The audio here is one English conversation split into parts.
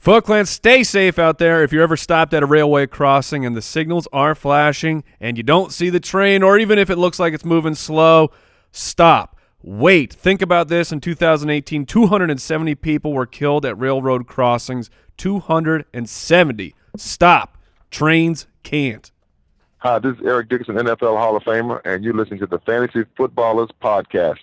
Foot Clan, stay safe out there. If you're ever stopped at a railway crossing and the signals are flashing and you don't see the train, or even if it looks like it's moving slow, stop. Wait. Think about this. In 2018, 270 people were killed at railroad crossings. 270. Stop. Trains can't. Hi, this is Eric Dickerson, NFL Hall of Famer, and you're listening to the Fantasy Footballers Podcast.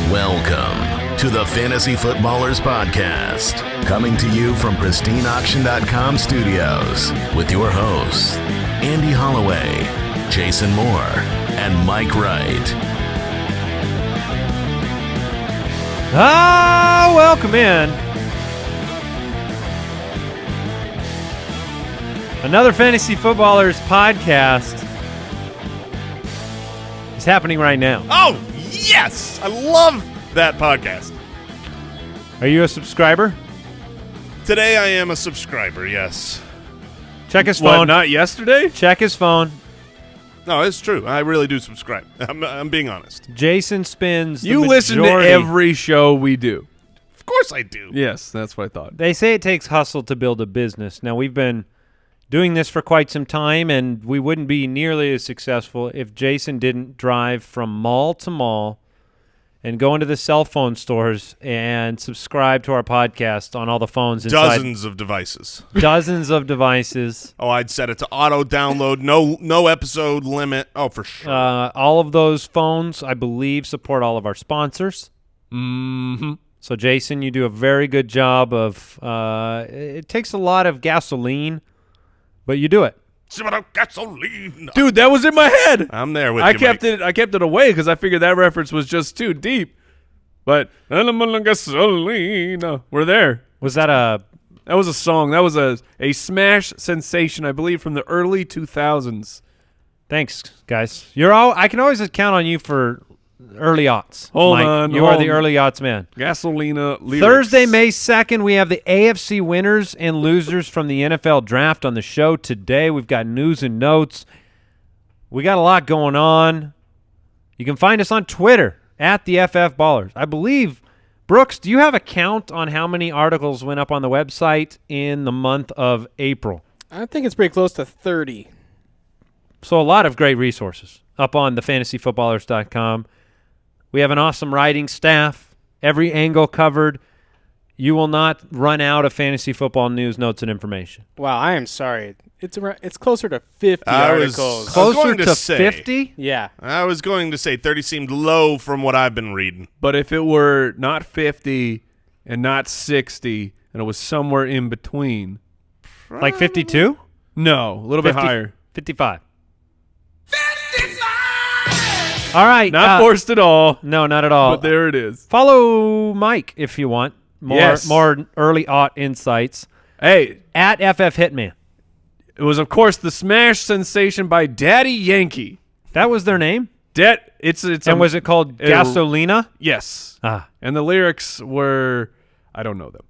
Welcome to the Fantasy Footballers Podcast, coming to you from pristineauction.com studios with your hosts, Andy Holloway, Jason Moore, and Mike Wright. Welcome in. Another Fantasy Footballers Podcast is happening right now. Oh, yes! I love that podcast. Are you a subscriber? Today I am a subscriber, yes. Check his phone. What, not yesterday? Check his phone. No, it's true. I really do subscribe. I'm being honest. Jason spins the You listen to majority. every show we do. Of course I do. Yes, that's what I thought. They say it takes hustle to build a business. Now, we've been doing this for quite some time, and we wouldn't be nearly as successful if Jason didn't drive from mall to mall and go into the cell phone stores and subscribe to our podcast on all the phones inside. Dozens of devices. Dozens of devices. Oh, I'd set it to auto-download, no episode limit. Oh, for sure. All of those phones, I believe, support all of our sponsors. Mm-hmm. So, Jason, you do a very good job of it takes a lot of gasoline, but you do it. Gasoline. Dude, that was in my head. I'm there with I you, kept Mike. it away because I figured that reference was just too deep. But gasolina, we're there. Was that a That was a song. That was a smash sensation, I believe, from the early 2000s. Thanks, guys. I can always count on you for early aughts. Hold Mike. on, You are the early aughts man. Gasolina lyrics. Thursday, May 2nd, we have the AFC winners and losers from the NFL draft on the show today. We've got news and notes. We got a lot going on. You can find us on Twitter at the FF Ballers. I believe, Brooks, do you have a count on how many articles went up on the website in the month of April? I think it's pretty close to 30. So a lot of great resources up on thefantasyfootballers.com. We have an awesome writing staff, every angle covered. You will not run out of fantasy football news, notes, and information. Wow, I am sorry. It's closer to 50 I was articles. Closer going to to say- 50? Yeah. I was going to say 30 seemed low from what I've been reading. But if it were not 50 and not 60, and it was somewhere in between. Like 52? No, a little bit 50 higher. 55. All right. Not forced at all, No, not at all. but there it is. Follow Mike if you want. More early aught insights. Hey, At FF Hitman. it was, of course, the smash sensation by Daddy Yankee. That was their name? And Was it called Gasolina? Yes. Ah. And the lyrics were, I don't know them.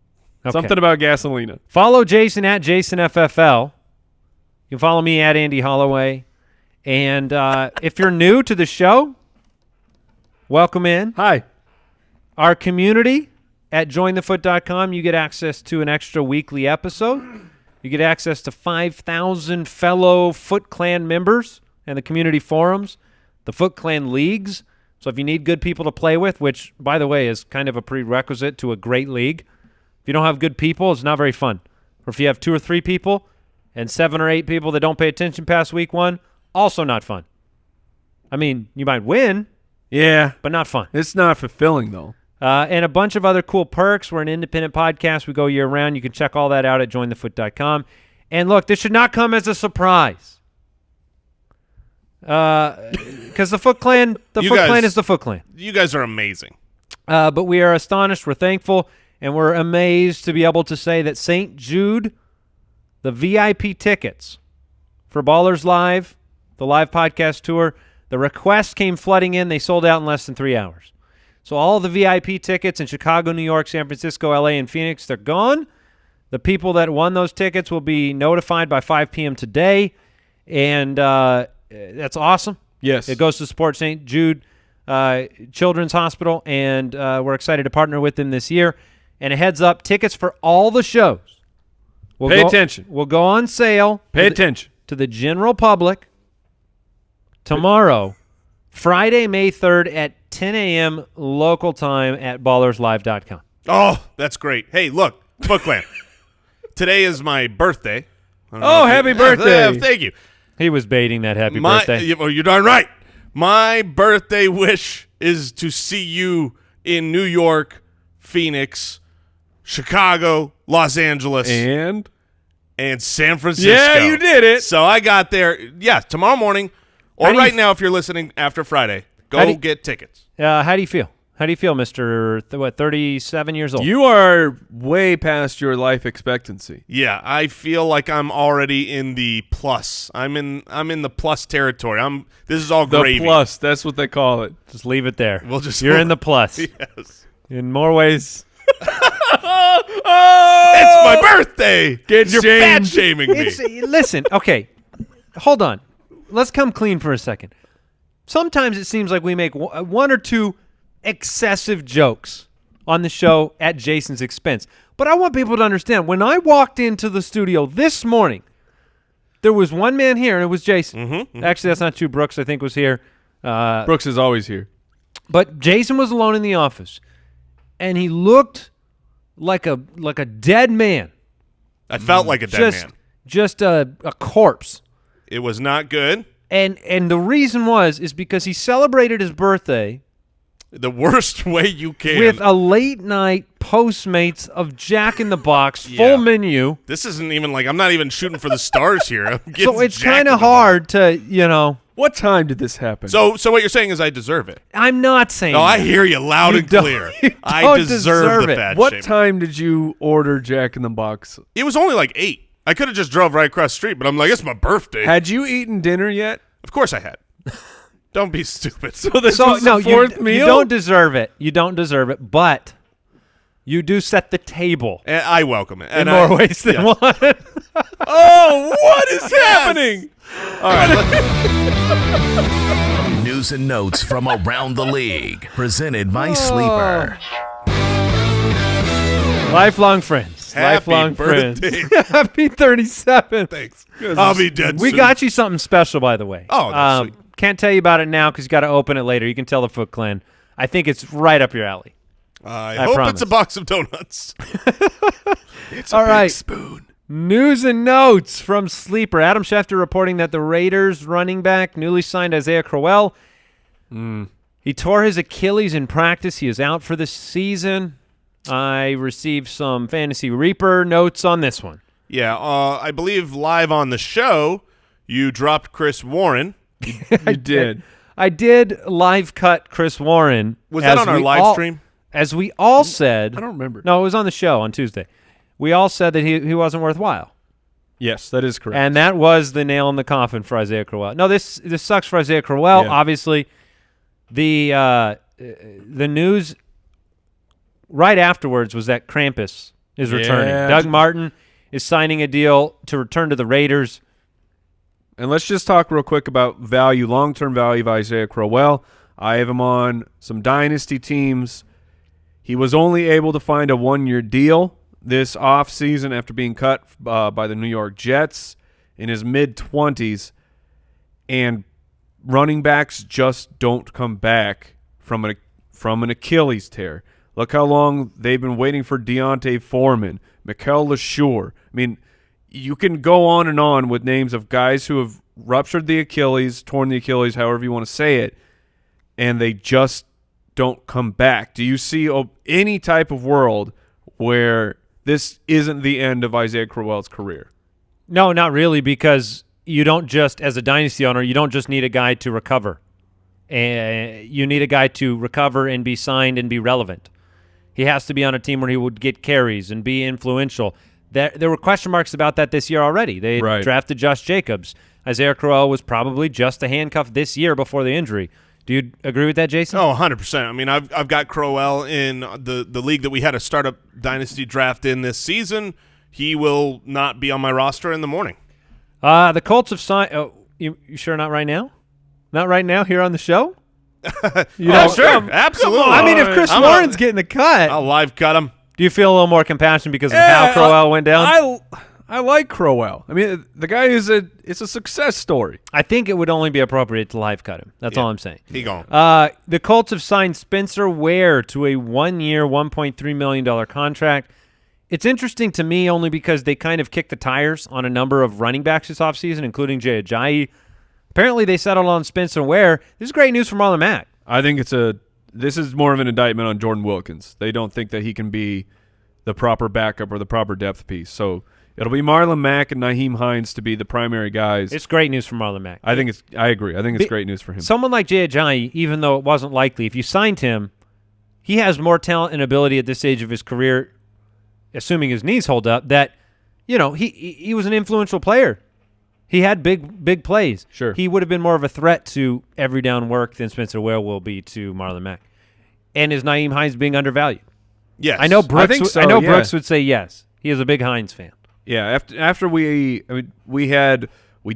Okay. Something about gasolina. Follow Jason at JasonFFL. You can follow me at Andy Holloway. And if you're new to the show, welcome in. Hi. Our community at jointhefoot.com, you get access to an extra weekly episode. You get access to 5,000 fellow Foot Clan members and the community forums, the Foot Clan leagues. So if you need good people to play with, which, by the way, is kind of a prerequisite to a great league, if you don't have good people, it's not very fun. Or if you have 2 or 3 people and 7 or 8 people that don't pay attention past week 1, also not fun. I mean, you might win, Yeah. but not fun. It's not fulfilling, though. And a bunch of other cool perks. We're an independent podcast. We go year-round. You can check all that out at jointhefoot.com. And look, this should not come as a surprise. Because the Foot Clan, Clan is the Foot Clan. You guys are amazing. But we are astonished. We're thankful. And we're amazed to be able to say that St. Jude, the VIP tickets for Ballers Live, the live podcast tour, the requests came flooding in. They sold out in less than 3 hours. So all the VIP tickets in Chicago, New York, San Francisco, LA, and Phoenix, they're gone. The people that won those tickets will be notified by 5 p.m. today, and that's awesome. Yes. It goes to support St. Jude Children's Hospital, and we're excited to partner with them this year. And a heads up, tickets for all the shows. Pay attention. Will go on sale. Pay attention. To the general public tomorrow, Friday, May 3rd at 10 a.m. local time at ballerslive.com. Oh, that's great. Hey, look, Bookland. Today is my birthday. Happy birthday. Yeah, thank you. He was baiting that happy birthday. Well, you're darn right. My birthday wish is to see you in New York, Phoenix, Chicago, Los Angeles, And San Francisco. yeah, you did it. So I got there, tomorrow morning, or right now if you're listening after Friday. Go get tickets. How do you feel? How do you feel, Mr. 37 years old? You are way past your life expectancy. Yeah, I feel like I'm already in the plus. I'm in the plus territory. This is all The gravy. plus, that's what they call it. Just leave it there. You're in the plus. Yes. In more ways. It's my birthday. Get You're shamed. fat shaming me. Listen, okay, hold on. Let's come clean for a second. Sometimes it seems like we make one or two excessive jokes on the show at Jason's expense. But I want people to understand, when I walked into the studio this morning, there was one man here, and it was Jason. Actually, that's not true. Brooks, I think, was here. Brooks is always here. But Jason was alone in the office, and he looked like a dead man. I felt like a dead man. Just a corpse. It was not good. And the reason is because he celebrated his birthday The worst way you can. with a late night Postmates of Jack in the Box, Yeah. full menu. This isn't even like, I'm not even shooting for the stars here. I'm getting So it's Jack kind in of the hard to, What time did this happen? So what you're saying is I deserve it. I'm not saying No, I that. hear you loud You and don't- clear. you I don't deserve deserve the it. fat what shaming. time did you order Jack in the Box? It was only like 8. I could have just drove right across the street, but I'm like, it's my birthday. Had you eaten dinner yet? Of course I had. Don't be stupid. So this So was no, the fourth you meal? don't deserve it. You don't deserve it, but you do set the table And I welcome it. in And more ways than yes. one. Oh, what is happening? All right. News and notes from around the league. Presented by Sleeper. Lifelong friends. Happy Lifelong birthday. friends. Happy 37. Thanks. I'll be dead We soon. got you something special, by the way. Oh, that's sweet. Can't tell you about it now because you got to open it later. You can tell the Foot Clan. I think it's right up your alley. I hope promise. it's a box of donuts. It's All a big right. spoon. News and notes from Sleeper. Adam Schefter reporting that the Raiders running back, newly signed Isaiah Crowell, he tore his Achilles in practice. He is out for the season. I received some Fantasy Reaper notes on this one. Yeah, I believe live on the show, you dropped Chris Warren. You did. I did live cut Chris Warren. Was that as on our we live all- stream? As we all said. I don't remember. No, it was on the show on Tuesday. We all said that he wasn't worthwhile. Yes, that is correct. And that was the nail in the coffin for Isaiah Crowell. No, this sucks for Isaiah Crowell. Yeah. Obviously, the news right afterwards was that Krampus is returning. Yeah. Doug Martin is signing a deal to return to the Raiders. And let's just talk real quick about value, long-term value of Isaiah Crowell. I have him on some dynasty teams. He was only able to find a one-year deal this offseason after being cut by the New York Jets in his mid-20s. And running backs just don't come back from an Achilles tear. Look how long they've been waiting for Deontay Foreman, Mikel LaSure. I mean, you can go on with names of guys who have ruptured the Achilles, torn the Achilles, however you want to say it, and they just don't come back. Do you see any type of world where this isn't the end of Isaiah Crowell's career? No, not really, because you don't just, as a dynasty owner, you don't just need a guy to recover. You need a guy to recover and be signed and be relevant. He has to be on a team where he would get carries and be influential. There were question marks about that this year already. They Right. drafted Josh Jacobs. Isaiah Crowell was probably just a handcuff this year before the injury. Do you agree with that, Jason? Oh, 100%. I mean, I've got Crowell in the league that we had a startup dynasty draft in this season. He will not be on my roster in the morning. The Colts have signed. Oh, you sure not right now? Not right now here on the show? Sure, absolutely. I mean, if Chris Warren's getting the cut, I'll live cut him. do you feel a little more compassion because of how Crowell went down? I like Crowell. I mean, the guy it's a success story. I think it would only be appropriate to live cut him. That's all I'm saying. He gone. The Colts have signed Spencer Ware to a 1-year, $1.3 million contract. It's interesting to me only because they kind of kicked the tires on a number of running backs this offseason, including Jay Ajayi. Apparently, they settled on Spencer Ware. This is great news for Marlon Mack. I think this is more of an indictment on Jordan Wilkins. They don't think that he can be the proper backup or the proper depth piece. So it'll be Marlon Mack and Nyheim Hines to be the primary guys. It's great news for Marlon Mack. I agree. I think it's great news for him. Someone like Jay Ajayi, even though it wasn't likely, if you signed him, he has more talent and ability at this stage of his career, assuming his knees hold up, that, he was an influential player. He had big plays. Sure. He would have been more of a threat to every down work than Spencer Ware will be to Marlon Mack. And is Nyheim Hines being undervalued? Yes. I know Brooks yeah. Brooks would say yes. He is a big Hines fan. Yeah, after we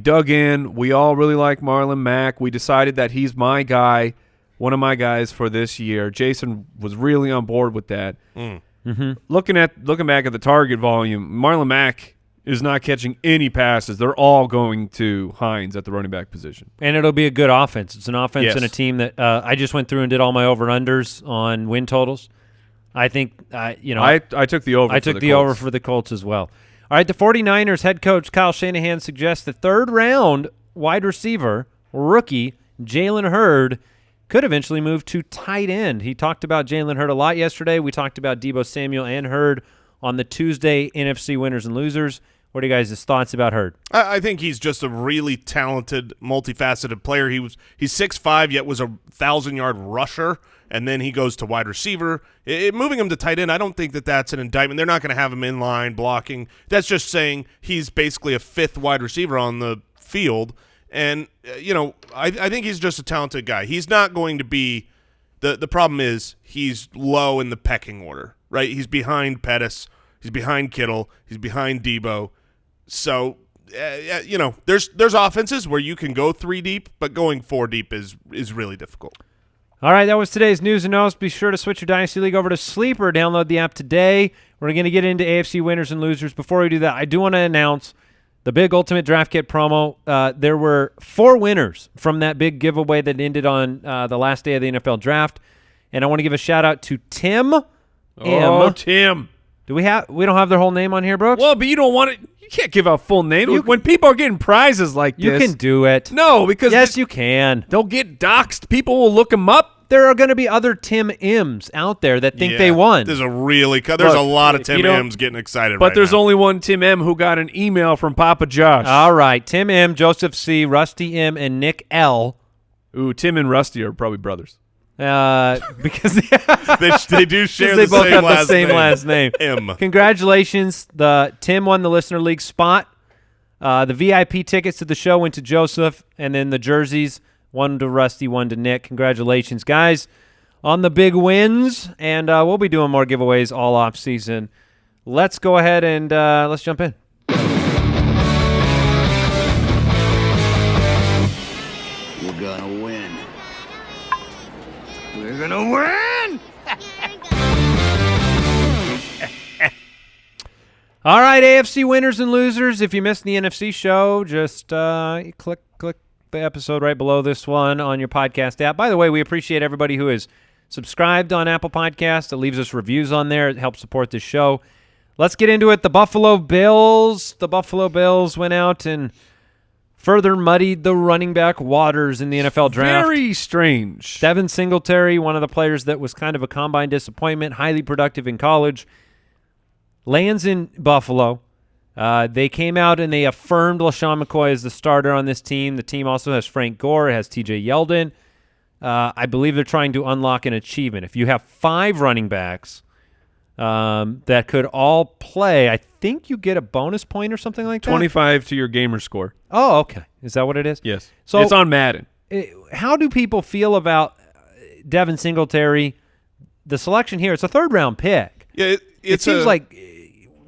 dug in, we all really like Marlon Mack. We decided that he's my guy, one of my guys for this year. Jason was really on board with that. Mm-hmm. Looking back at the target volume, Marlon Mack is not catching any passes. They're all going to Hines at the running back position. And it'll be a good offense. It's an offense Yes. and a team that I just went through and did all my over-unders on win totals. I think, I took the over. I for took the the over Colts. for the Colts as well. All right, the 49ers head coach Kyle Shanahan suggests the third-round wide receiver rookie Jalen Hurd could eventually move to tight end. He talked about Jalen Hurd a lot yesterday. We talked about Deebo Samuel and Hurd on the Tuesday NFC Winners and Losers. What are you guys' thoughts about Hurd? I think he's just a really talented, multifaceted player. He's 6'5", yet was a 1,000-yard rusher, and then he goes to wide receiver. Moving him to tight end, I don't think that's an indictment. They're not going to have him in line blocking. That's just saying he's basically a fifth wide receiver on the field. And, I think he's just a talented guy. He's not going to be the problem is he's low in the pecking order, right? He's behind Pettis. He's behind Kittle. He's behind Deebo. So, there's offenses where you can go 3 deep, but going 4 deep is really difficult. All right, that was today's news and notes. Be sure to switch your Dynasty League over to Sleeper. Download the app today. We're going to get into AFC Winners and Losers. Before we do that, I do want to announce the big Ultimate Draft Kit promo. There were 4 winners from that big giveaway that ended on the last day of the NFL Draft. And I want to give a shout-out to Tim M. Tim. We don't have their whole name on here, Brooks? Well, but you don't want it. You can't give out full names. When people are getting prizes like this. You can do it. No, because yes, you can. They'll get doxxed. People will look them up. There are going to be other Tim M's out there that think they won. There's a lot of Tim M's getting excited But right there's now. only one Tim M who got an email from Papa Josh. All right. Tim M, Joseph C, Rusty M, and Nick L. Ooh, Tim and Rusty are probably brothers. Because they do share they the both same have last the same name. last name. M. Congratulations. Tim won the Listener League spot. The VIP tickets to the show went to Joseph, and then the jerseys, one to Rusty, one to Nick. Congratulations, guys, on the big wins, and we'll be doing more giveaways all off season. Let's go ahead and let's jump in. We're gonna win. We're gonna win! All right, AFC Winners and Losers. If you missed the NFC show, just click the episode right below this one on your podcast app. By the way, we appreciate everybody who is subscribed on Apple Podcasts. It leaves us reviews on there. It helps support this show. Let's get into it. The Buffalo Bills. The Buffalo Bills went out and further muddied the running back waters in the NFL draft. Very strange. Devin Singletary, one of the players that was kind of a combine disappointment, highly productive in college, lands in Buffalo. They came out and they affirmed LaShawn McCoy as the starter on this team. The team also has Frank Gore. It has TJ Yeldon. I believe they're trying to unlock an achievement. If you have 5 running backs that could all play, I think you get a bonus point or something like that. 25 to your gamer score. Oh, okay. Is that what it is? Yes. So it's on Madden. How do people feel about Devin Singletary? The selection here, it's a 3rd-round pick. Yeah, It seems like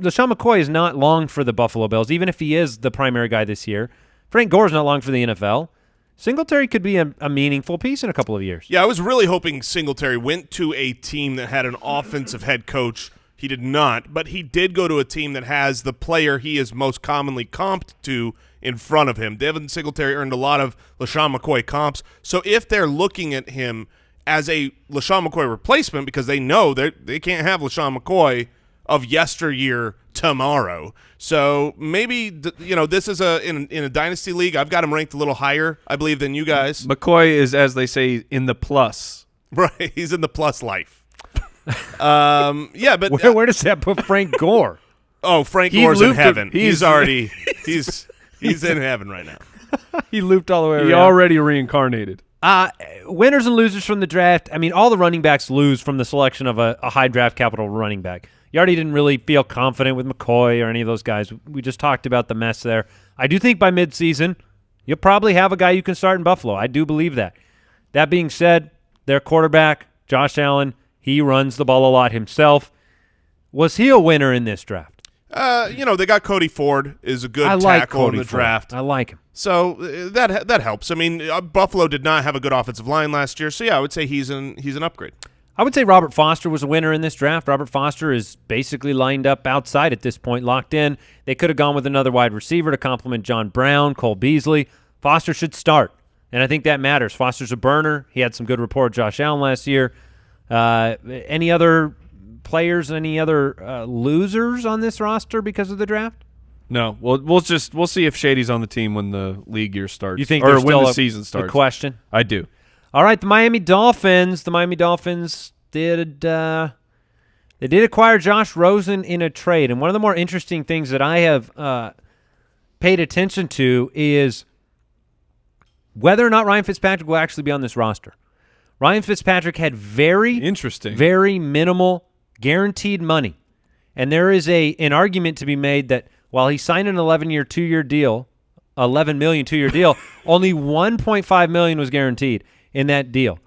LaShawn McCoy is not long for the Buffalo Bills, even if he is the primary guy this year. Frank Gore's not long for the NFL. Singletary could be a meaningful piece in a couple of years. Yeah, I was really hoping Singletary went to a team that had an offensive head coach. He did not, but he did go to a team that has the player he is most commonly comped to in front of him. Devin Singletary earned a lot of LaShawn McCoy comps. So if they're looking at him as a LaShawn McCoy replacement because they know they can't have LaShawn McCoy of yesteryear tomorrow. So maybe this is in a dynasty league. I've got him ranked a little higher, I believe, than you guys. McCoy is, as they say, in the plus. Right, he's in the plus life. Yeah, but Where does that put Frank Gore? Oh, Frank Gore's in heaven. He's already he's in heaven right now. He looped all the way around. He already reincarnated. Winners and losers from the draft. I mean, all the running backs lose from the selection of a high draft capital running back. You already didn't really feel confident with McCoy or any of those guys. We just talked about the mess there. I do think by midseason, you'll probably have a guy you can start in Buffalo. I do believe that. That being said, their quarterback, Josh Allen, he runs the ball a lot himself. Was he a winner in this draft? They got Cody Ford is a good tackle in the draft. I like him. So that helps. I mean, Buffalo did not have a good offensive line last year, so yeah, I would say he's an upgrade. I would say Robert Foster was a winner in this draft. Robert Foster is basically lined up outside at this point, locked in. They could have gone with another wide receiver to complement John Brown, Cole Beasley. Foster should start, and I think that matters. Foster's a burner. He had some good rapport with Josh Allen last year. Any other players, any other losers on this roster because of the draft? No. We'll see if Shady's on the team when the league year starts. You think or there's when still the season starts? A question? I do. All right, the Miami Dolphins. The Miami Dolphins did acquire Josh Rosen in a trade, and one of the more interesting things that I have paid attention to is whether or not Ryan Fitzpatrick will actually be on this roster. Ryan Fitzpatrick had very minimal guaranteed money, and there is an argument to be made that while he signed an 11-year, 2-year deal, $11 million 2-year deal, only $1.5 million was guaranteed in that deal.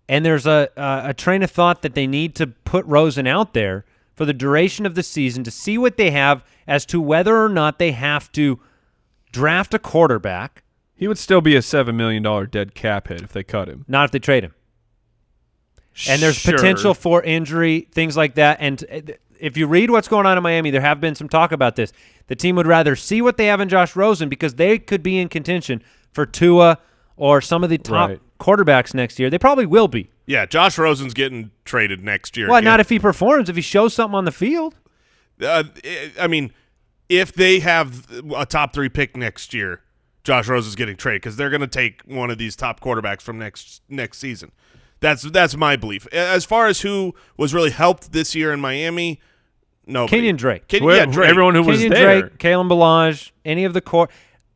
And there's a train of thought that they need to put Rosen out there for the duration of the season to see what they have as to whether or not they have to draft a quarterback. He would still be a $7 million dead cap hit if they cut him. Not if they trade him. And there's potential for injury, things like that. And if you read what's going on in Miami, there have been some talk about this. The team would rather see what they have in Josh Rosen because they could be in contention for Tua or some of the top quarterbacks next year. They probably will be. Yeah, Josh Rosen's getting traded next year. Well, not if he performs, if he shows something on the field. I mean, if they have a top 3 pick next year, Josh Rosen's getting traded because they're going to take one of these top quarterbacks from next season. That's my belief. As far as who was really helped this year in Miami, nobody. Kenyon Drake. Drake. Everyone who was Kenyon there. Drake, Kalen Ballage, any of the core.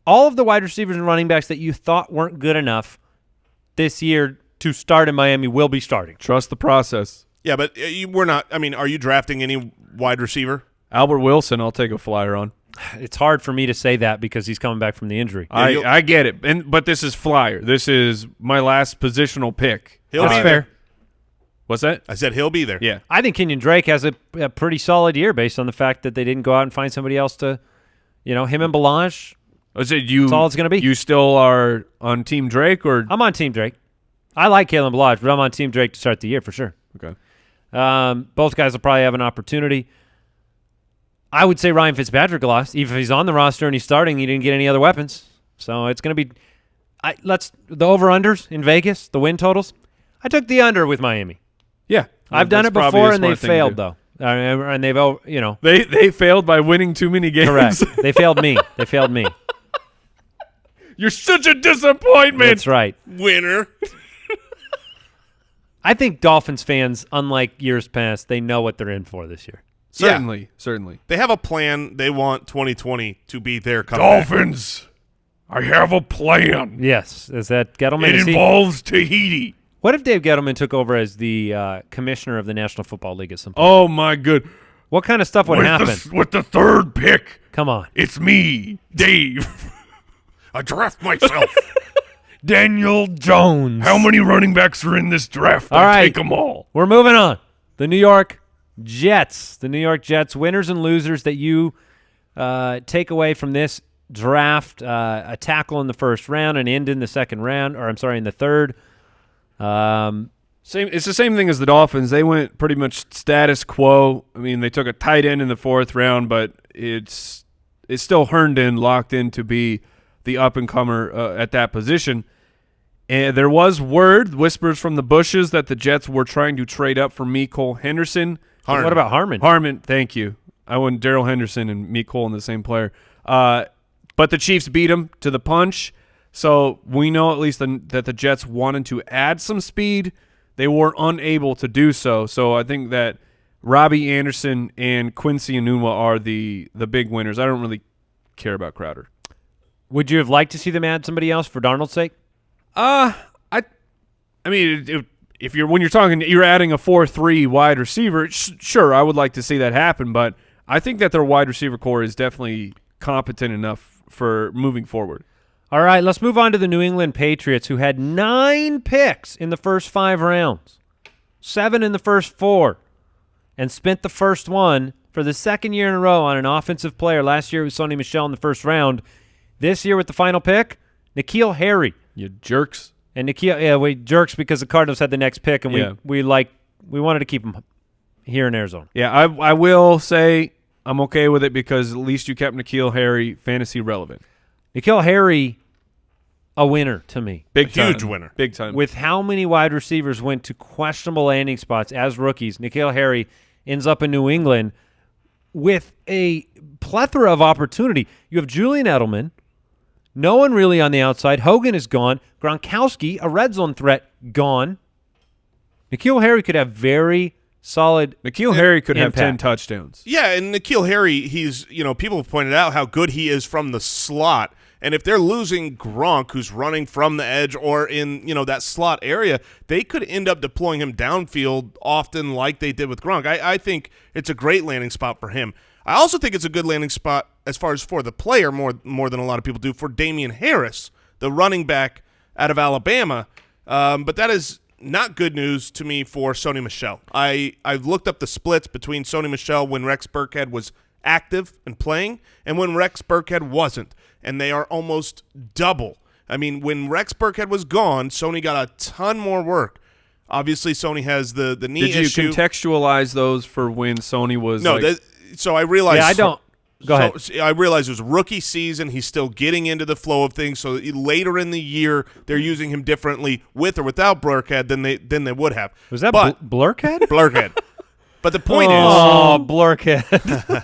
All of the wide receivers and running backs that you thought weren't good enough this year to start in Miami will be starting. Trust the process. Yeah, but we're not. I mean, are you drafting any wide receiver? Albert Wilson, I'll take a flyer on. It's hard for me to say that because he's coming back from the injury. I get it, but this is flyer. This is my last positional pick. He'll be there. What's that? I said he'll be there. Yeah. I think Kenyon Drake has a pretty solid year based on the fact that they didn't go out and find somebody else to, him and Ballage. That's all it's going to be. You still are on Team Drake? Or I'm on Team Drake. I like Kalen Ballage, but I'm on Team Drake to start the year for sure. Okay. Both guys will probably have an opportunity. I would say Ryan Fitzpatrick lost. Even if he's on the roster and he's starting, he didn't get any other weapons. So it's going to be the over-unders in Vegas, the win totals. I took the under with Miami. Yeah. I've done it before, and they failed, though. And they've, They failed by winning too many games. Correct. They failed me. You're such a disappointment. That's right. Winner. I think Dolphins fans, unlike years past, they know what they're in for this year. Certainly. They have a plan. They want 2020 to be their comeback. Dolphins, I have a plan. Yes. Is that Gettleman? It involves Tahiti. What if Dave Gettleman took over as the commissioner of the National Football League at some point? Oh, my good. What kind of stuff would happen? With the 3rd pick. Come on. It's me, Dave. I draft myself. Daniel Jones. How many running backs are in this draft? All right. Take them all. We're moving on. The New York Jets. The New York Jets, winners and losers that you take away from this draft a tackle in the first round and end in the second round, or I'm sorry, in the third. It's the same thing as the Dolphins. They went pretty much status quo. I mean, they took a tight end in the fourth round, but it's still Herndon locked in to be the up-and-comer at that position. And there was whispers from the bushes, that the Jets were trying to trade up for Mecole Henderson. What about Harmon? Harmon, thank you. I went Darrell Henderson and Mecole in the same player. But the Chiefs beat him to the punch. So we know at least that the Jets wanted to add some speed. They were unable to do so. So I think that Robbie Anderson and Quincy Enunwa are the big winners. I don't really care about Crowder. Would you have liked to see them add somebody else for Darnold's sake? I mean, if you're talking, you're adding a 4-3 wide receiver. Sure, I would like to see that happen, but I think that their wide receiver core is definitely competent enough for moving forward. All right, let's move on to the New England Patriots, who had 9 picks in the first 5 rounds, 7 in the first 4, and spent the first one for the second year in a row on an offensive player. Last year it was Sony Michel in the first round. This year with the final pick, N'Keal Harry. You jerks. And we jerks because the Cardinals had the next pick, and we wanted to keep him here in Arizona. Yeah, I will say I'm okay with it because at least you kept N'Keal Harry fantasy relevant. N'Keal Harry, a winner to me. Huge winner. Big time. With how many wide receivers went to questionable landing spots as rookies, N'Keal Harry ends up in New England with a plethora of opportunity. You have Julian Edelman. No one really on the outside. Hogan is gone. Gronkowski, a red zone threat, gone. N'Keal Harry could have very solid N'Keal Harry could have impact. 10 touchdowns. Yeah, and N'Keal Harry, he's, people have pointed out how good he is from the slot. And if they're losing Gronk, who's running from the edge or in, that slot area, they could end up deploying him downfield often like they did with Gronk. I think it's a great landing spot for him. I also think it's a good landing spot as far as for the player more than a lot of people do for Damian Harris, the running back out of Alabama. But that is not good news to me for Sony Michel. I've looked up the splits between Sony Michel when Rex Burkhead was active and playing and when Rex Burkhead wasn't, and they are almost double. I mean, when Rex Burkhead was gone, Sony got a ton more work. Obviously, Sony has the knee issue. Did you contextualize those for when Sony was so I realized. Yeah, I don't. Go ahead. I realized it was rookie season. He's still getting into the flow of things. So later in the year, they're using him differently with or without Burkhead than they would have. Was that Blurkhead? Blurkhead. But the point is, Blurkhead.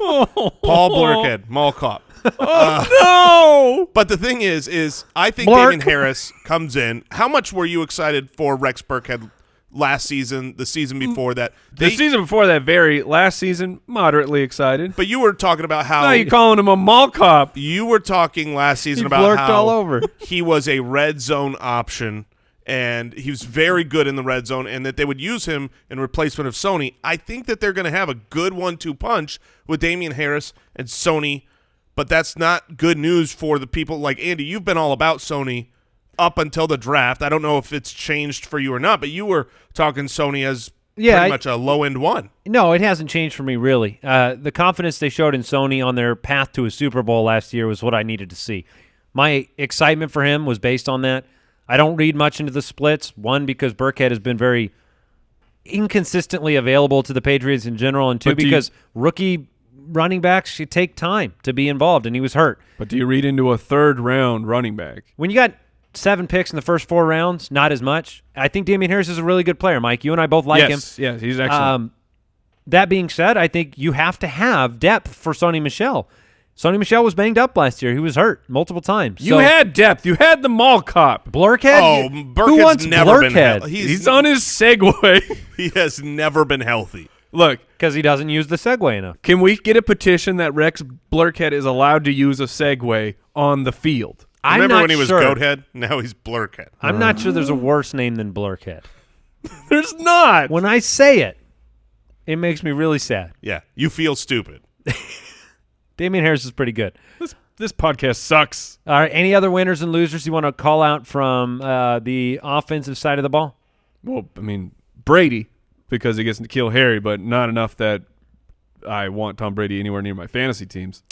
Paul Blurkhead, mall cop. no! But the thing is I think Damian Harris comes in. How much were you excited for Rex Burkhead last season, the season before that? The season before that, last season, moderately excited. But you were talking about how... Now you're calling him a mall cop. You were talking last season about blurked how all over. He was a red zone option, and he was very good in the red zone, and that they would use him in replacement of Sony. I think that they're going to have a good 1-2 punch with Damian Harris and Sony, but that's not good news for the people like Andy. You've been all about Sony up until the draft. I don't know if it's changed for you or not, but you were talking Sony as pretty much a low-end one. No, it hasn't changed for me, really. The confidence they showed in Sony on their path to a Super Bowl last year was what I needed to see. My excitement for him was based on that. I don't read much into the splits, one, because Burkhead has been very inconsistently available to the Patriots in general, and two, because rookie running backs should take time to be involved, and he was hurt. But do you read into a third-round running back? When you got 7 picks in the first 4 rounds, not as much. I think Damian Harris is a really good player, Mike. You and I both like him. Yes, he's excellent. That being said, I think you have to have depth for Sony Michel. Sony Michel was banged up last year. He was hurt multiple times. You had depth. You had the mall cop. Blurkhead? Oh, Burkhead's Who wants never been Blurkhead? healthy. He's on his Segway. He has never been healthy. Look, because he doesn't use the Segway enough. Can we get a petition that Rex Blurkhead is allowed to use a Segway on the field? Remember when he was Goathead? Now he's Blurkhead. I'm not sure there's a worse name than Blurkhead. There's not. When I say it, it makes me really sad. Yeah, you feel stupid. Damian Harris is pretty good. This podcast sucks. All right, any other winners and losers you want to call out from the offensive side of the ball? Well, I mean, Brady, because he gets N'Keal Harry, but not enough that I want Tom Brady anywhere near my fantasy teams.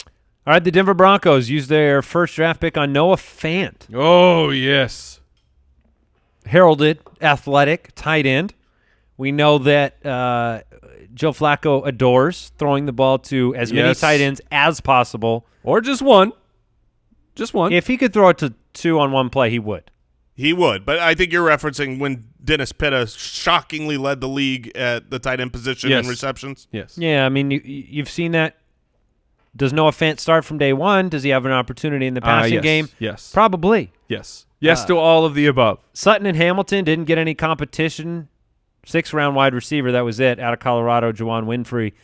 All right, the Denver Broncos used their first draft pick on Noah Fant. Oh, yes. Heralded, athletic, tight end. We know that Joe Flacco adores throwing the ball to as many tight ends as possible. Or just one. Just one. If he could throw it to two on one play, he would. He would, but I think you're referencing when Dennis Pitta shockingly led the league at the tight end position in receptions. Yes. Yeah, I mean, you've seen that. Does Noah Fant start from day one? Does he have an opportunity in the passing game? Yes. Probably. Yes. Yes to all of the above. Sutton and Hamilton didn't get any competition. 6th-round wide receiver, that was it, out of Colorado, Juwan Winfrey.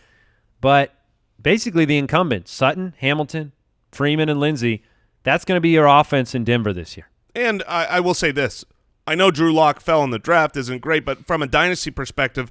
But basically the incumbents, Sutton, Hamilton, Freeman, and Lindsey, that's going to be your offense in Denver this year. And I will say this. I know Drew Lock fell in the draft isn't great, but from a dynasty perspective,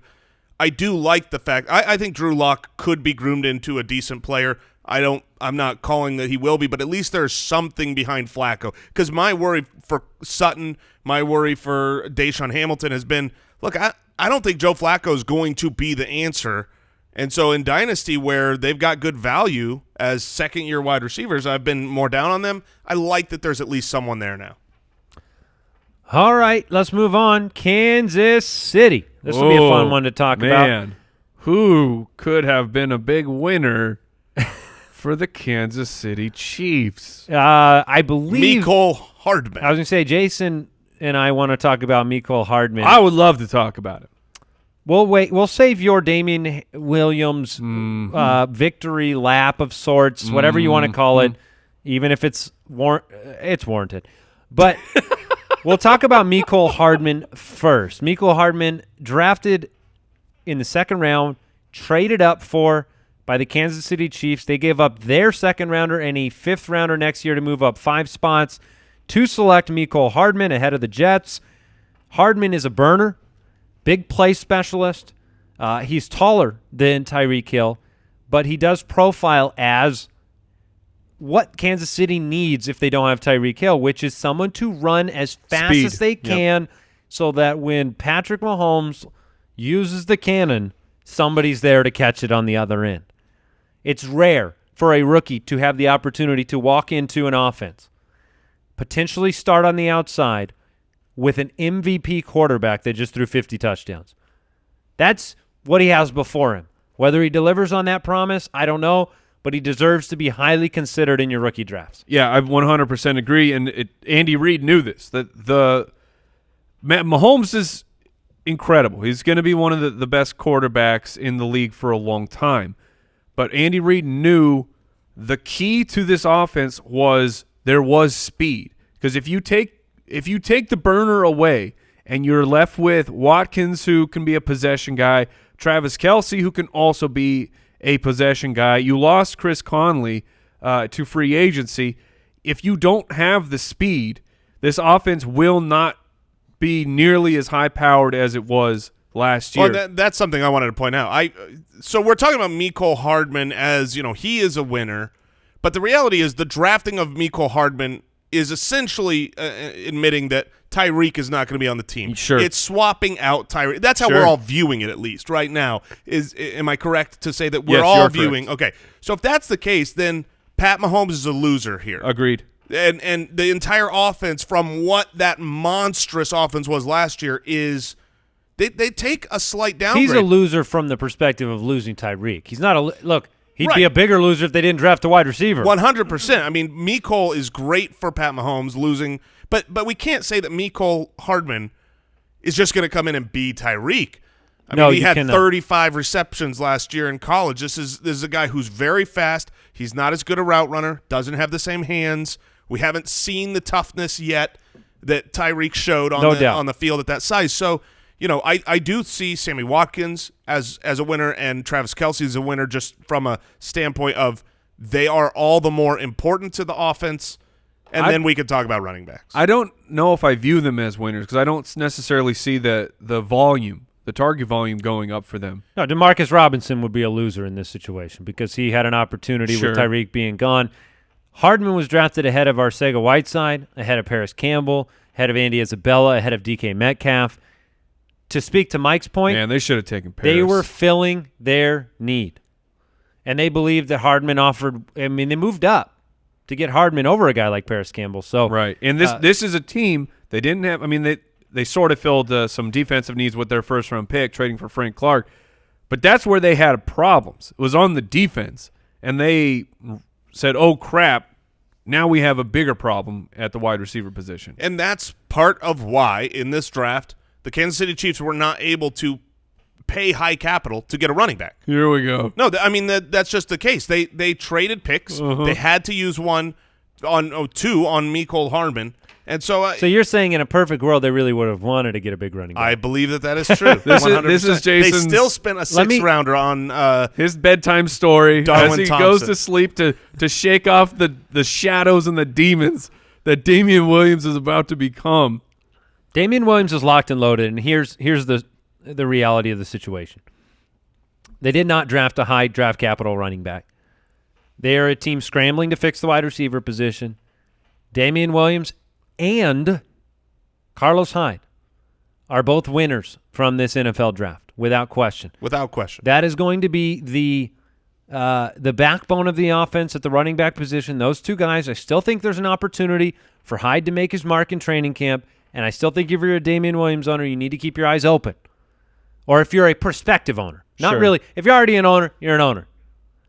I do like the fact I think Drew Lock could be groomed into a decent player. I'm not calling that he will be, but at least there's something behind Flacco. Because my worry for Sutton, my worry for Deshaun Hamilton has been, look, I don't think Joe Flacco is going to be the answer. And so in Dynasty, where they've got good value as second-year wide receivers, I've been more down on them. I like that there's at least someone there now. All right, let's move on. Kansas City. This will be a fun one to talk about. Man, who could have been a big winner for the Kansas City Chiefs? I believe Mecole Hardman. I was going to say Jason and I want to talk about Mecole Hardman. I would love to talk about it. We'll wait. We'll save your Damian Williams victory lap of sorts, whatever you want to call it, even if it's warranted. But we'll talk about Mecole Hardman first. Mecole Hardman drafted in the 2nd round, traded up for by the Kansas City Chiefs. They gave up their 2nd rounder and a 5th rounder next year to move up 5 spots to select Mecole Hardman ahead of the Jets. Hardman is a burner. Big play specialist. He's taller than Tyreek Hill, but he does profile as what Kansas City needs if they don't have Tyreek Hill, which is someone to run as fast as they can so that when Patrick Mahomes uses the cannon, somebody's there to catch it on the other end. It's rare for a rookie to have the opportunity to walk into an offense, potentially start on the outside, with an MVP quarterback that just threw 50 touchdowns. That's what he has before him. Whether he delivers on that promise, I don't know, but he deserves to be highly considered in your rookie drafts. Yeah, I 100% agree, and Andy Reid knew this, that Mahomes is incredible. He's going to be one of the best quarterbacks in the league for a long time. But Andy Reid knew the key to this offense was there was speed. Because if you take the burner away and you're left with Watkins, who can be a possession guy, Travis Kelce, who can also be a possession guy, you lost Chris Conley to free agency. If you don't have the speed, this offense will not be nearly as high-powered as it was last year. Well, that's something I wanted to point out. So we're talking about Mecole Hardman as, he is a winner, but the reality is the drafting of Mecole Hardman is essentially admitting that Tyreek is not going to be on the team. Sure. It's swapping out Tyreek. That's how we're all viewing it, at least right now. Am I correct to say that we're all viewing? Correct. Okay. So if that's the case, then Pat Mahomes is a loser here. Agreed. And the entire offense, from what that monstrous offense was last year, is they take a slight downgrade. He's a loser from the perspective of losing Tyreek. He's not a look. He'd be a bigger loser if they didn't draft a wide receiver. 100%. I mean, Mecole is great for Pat Mahomes losing, but we can't say that Mecole Hardman is just going to come in and be Tyreek. I mean, he had 35 receptions last year in college. This is a guy who's very fast. He's not as good a route runner, doesn't have the same hands. We haven't seen the toughness yet that Tyreek showed on the field at that size. So, I do see Sammy Watkins as a winner and Travis Kelce as a winner, just from a standpoint of they are all the more important to the offense, and then we could talk about running backs. I don't know if I view them as winners because I don't necessarily see the volume, the target volume going up for them. No, Demarcus Robinson would be a loser in this situation because he had an opportunity with Tyreek being gone. Hardman was drafted ahead of Arcega-Whiteside, ahead of Paris Campbell, ahead of Andy Isabella, ahead of DK Metcalf. To speak to Mike's point, man, they should have taken Paris. They were filling their need. And they believe that Hardman offered – I mean, they moved up to get Hardman over a guy like Paris Campbell. So right. And this is a team they didn't have – I mean, they sort of filled some defensive needs with their first-round pick, trading for Frank Clark. But that's where they had problems. It was on the defense. And they said, oh, crap, now we have a bigger problem at the wide receiver position. And that's part of why in this draft the Kansas City Chiefs were not able to pay high capital to get a running back. Here we go. No, I mean that's just the case. They traded picks. They had to use two on Mecole Hardman, and so you're saying in a perfect world they really would have wanted to get a big running back. I believe that is true. This is Jason's. They still spent a sixth-rounder on his bedtime story Darwin as he Thompson. goes to sleep to shake off the shadows and the demons that Damian Williams is about to become. Damian Williams is locked and loaded, and here's the reality of the situation. They did not draft a high draft capital running back. They are a team scrambling to fix the wide receiver position. Damian Williams and Carlos Hyde are both winners from this NFL draft, without question. Without question. That is going to be the backbone of the offense at the running back position. Those two guys, I still think there's an opportunity for Hyde to make his mark in training camp, and I still think if you're a Damian Williams owner, you need to keep your eyes open. Or if you're a prospective owner. Not Sure. really. If you're already an owner, you're an owner.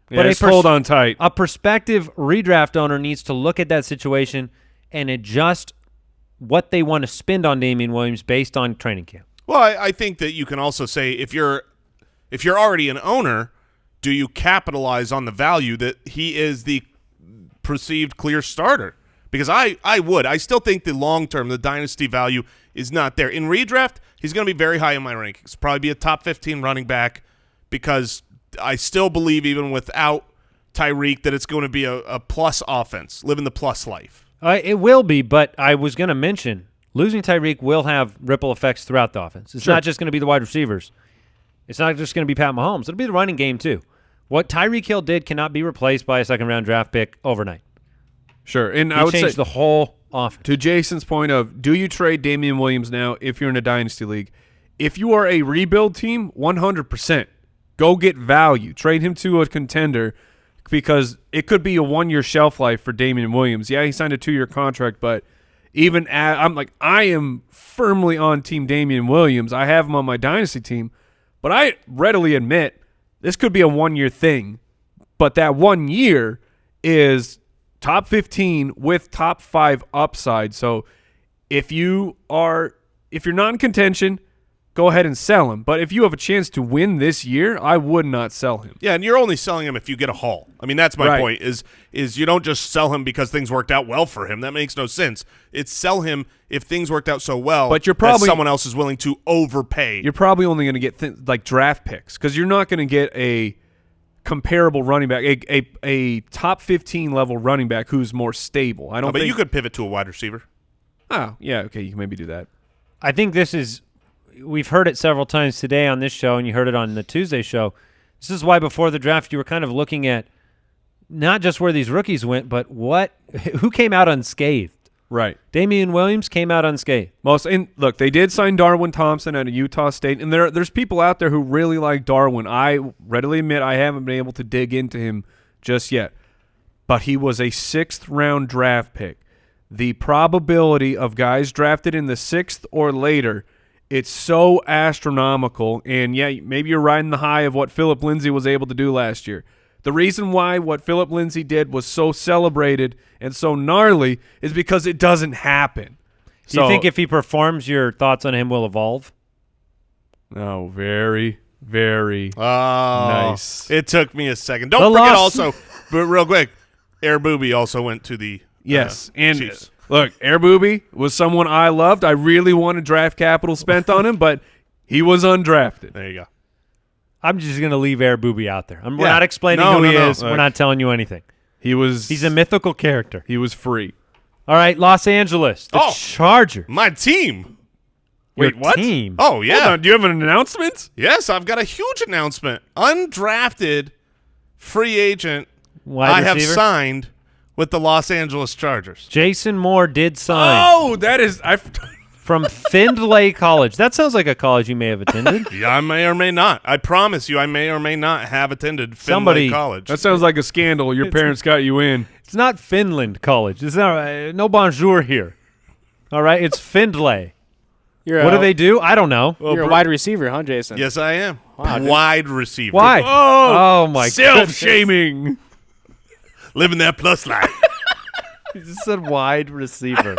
Yeah, just hold on tight. A prospective redraft owner needs to look at that situation and adjust what they want to spend on Damian Williams based on training camp. Well, I think that you can also say if you're already an owner, do you capitalize on the value that he is the perceived clear starter? Because I would. I still think the long-term, the dynasty value is not there. In redraft, he's going to be very high in my rankings. Probably be a top 15 running back because I still believe even without Tyreek that it's going to be a plus offense, living the plus life. It will be, but I was going to mention losing Tyreek will have ripple effects throughout the offense. It's not just going to be the wide receivers. It's not just going to be Pat Mahomes. It'll be the running game too. What Tyreek Hill did cannot be replaced by a second-round draft pick overnight. Sure. And I would change the whole offense. To Jason's point of, do you trade Damian Williams now if you're in a dynasty league? If you are a rebuild team, 100%. Go get value. Trade him to a contender because it could be a one-year shelf life for Damian Williams. Yeah, he signed a 2-year contract, but even I am firmly on Team Damian Williams. I have him on my dynasty team, but I readily admit this could be a one-year thing. But that 1 year is top 15 with top 5 upside. So if you're not in contention, go ahead and sell him. But if you have a chance to win this year, I would not sell him. Yeah, and you're only selling him if you get a haul. I mean, that's my point, is you don't just sell him because things worked out well for him. That makes no sense. It's sell him if things worked out so well but you're that someone else is willing to overpay. You're probably only going to get like draft picks because you're not going to get a comparable running back, a top 15 level running back who's more stable. I don't but think you could pivot to a wide receiver. Oh, yeah, okay, you can maybe do that. I think this is – we've heard it several times today on this show, and you heard it on the Tuesday show. This is why before the draft you were kind of looking at not just where these rookies went, but who came out unscathed. Right. Damian Williams came out unscathed. Look, they did sign Darwin Thompson out of Utah State, and there's people out there who really like Darwin. I readily admit I haven't been able to dig into him just yet, but he was a 6th-round draft pick. The probability of guys drafted in the 6th or later, it's so astronomical, and yeah, maybe you're riding the high of what Philip Lindsay was able to do last year. The reason why what Philip Lindsay did was so celebrated and so gnarly is because it doesn't happen. Do you think if he performs, your thoughts on him will evolve? Oh, very, very nice. It took me a second. Don't forget also, but real quick, Air Booby also went to the and Chiefs. Look, Air Booby was someone I loved. I really wanted draft capital spent on him, but he was undrafted. There you go. I'm just going to leave Air Booby out there. We're not explaining who he is. We're not telling you anything. He's a mythical character. He was free. All right, Los Angeles, the Chargers. My team. Wait, what? Team. Oh, yeah. Hold on, do you have an announcement? Yes, I've got a huge announcement. Undrafted free agent Wide have receiver? signed with the Los Angeles Chargers. Jason Moore did sign. Oh, that is from Findlay College. That sounds like a college you may have attended. Yeah, I may or may not. I promise you, I may or may not have attended Findlay College. That sounds like a scandal. Your parents got you in. It's not Finland College. It's not no bonjour here. All right, it's Findlay. What do they do? I don't know. You're a wide receiver, huh, Jason? Yes, I am. Wow, Wide receiver. Why? Oh my goodness. Self-shaming. Living that plus life. You just said wide receiver.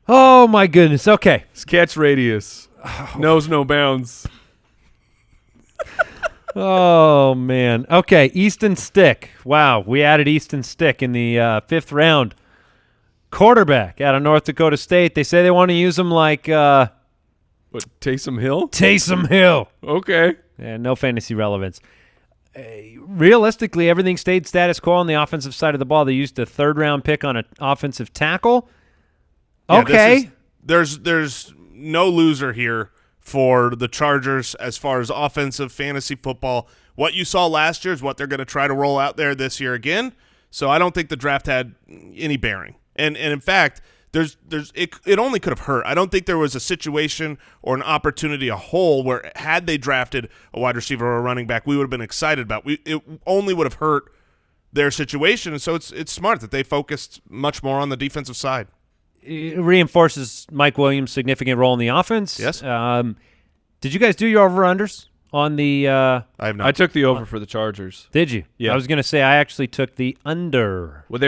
Oh my goodness. Okay. His catch radius knows no bounds. Oh man. Okay. Easton Stick. Wow. We added Easton Stick in the 5th round. Quarterback out of North Dakota State. They say they want to use him like What, Taysom Hill? Taysom Hill. Okay. And no fantasy relevance. Realistically, everything stayed status quo on the offensive side of the ball. They used a 3rd-round pick on an offensive tackle. Yeah, Okay. There's no loser here for the Chargers as far as offensive fantasy football. What you saw last year is what they're going to try to roll out there this year again. So I don't think the draft had any bearing. And in fact, it only could have hurt. I don't think there was a situation or an opportunity, a hole where had they drafted a wide receiver or a running back, we would have been excited about. It only would have hurt their situation, and so it's smart that they focused much more on the defensive side. It reinforces Mike Williams' significant role in the offense. Yes. Did you guys do your over-unders on the I have not. I took the over for the Chargers. Did you? Yeah. I was going to say I actually took the under. Were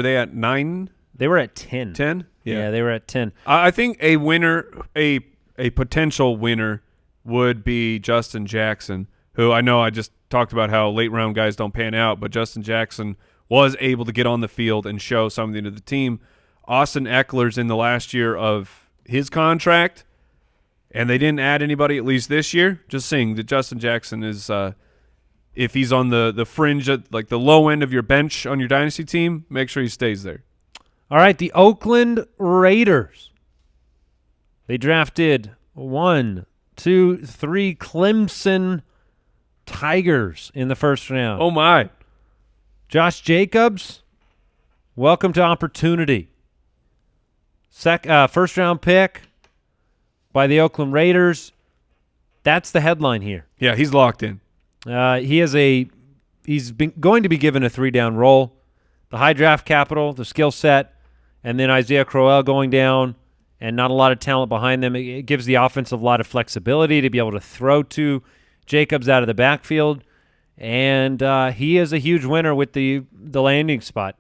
they at 9? They were at 10. 10? Yeah, they were at 10. I think a winner, a potential winner, would be Justin Jackson, who I know I just talked about how late round guys don't pan out, but Justin Jackson was able to get on the field and show something to the team. Austin Eckler's in the last year of his contract, and they didn't add anybody at least this year. Just saying that Justin Jackson is, if he's on the fringe, like the low end of your bench on your dynasty team, make sure he stays there. All right, the Oakland Raiders. They drafted 1, 2, 3 Clemson Tigers in the 1st round. Oh, my. Josh Jacobs, welcome to opportunity. 1st-round pick by the Oakland Raiders. That's the headline here. Yeah, he's locked in. He's going to be given a 3-down role. The high draft capital, the skill set, and then Isaiah Crowell going down and not a lot of talent behind them. It gives the offense a lot of flexibility to be able to throw to Jacobs out of the backfield. And he is a huge winner with the landing spot.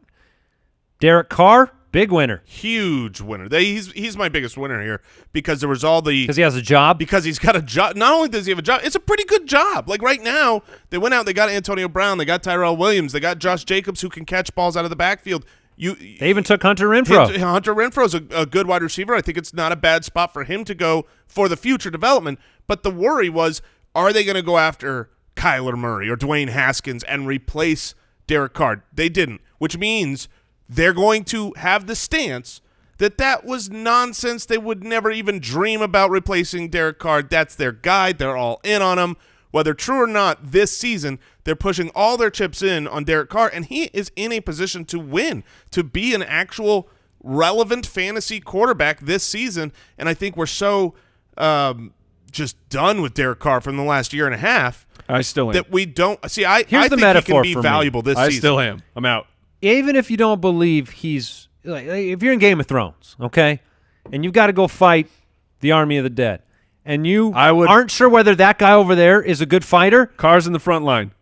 Derek Carr, big winner. Huge winner. He's my biggest winner here because there was all the – because he has a job? Because he's got a job. Not only does he have a job, it's a pretty good job. Like right now, they went out, they got Antonio Brown, they got Tyrell Williams, they got Josh Jacobs who can catch balls out of the backfield. They even took Hunter Renfrow. Hunter Renfrow is a good wide receiver. I think it's not a bad spot for him to go for the future development. But the worry was, are they going to go after Kyler Murray or Dwayne Haskins and replace Derek Carr? They didn't, which means they're going to have the stance that was nonsense. They would never even dream about replacing Derek Carr. That's their guy. They're all in on him. Whether true or not, this season, they're pushing all their chips in on Derek Carr, and he is in a position to win, to be an actual relevant fantasy quarterback this season. And I think we're so just done with Derek Carr from the last year and a half. I still am. That we don't – see, I Here's the think metaphor he can for be me. valuable this season. I still am. I'm out. Even if you don't believe he's like if you're in Game of Thrones, okay, and you've got to go fight the army of the dead, and you aren't sure whether that guy over there is a good fighter. Carr's in the front line.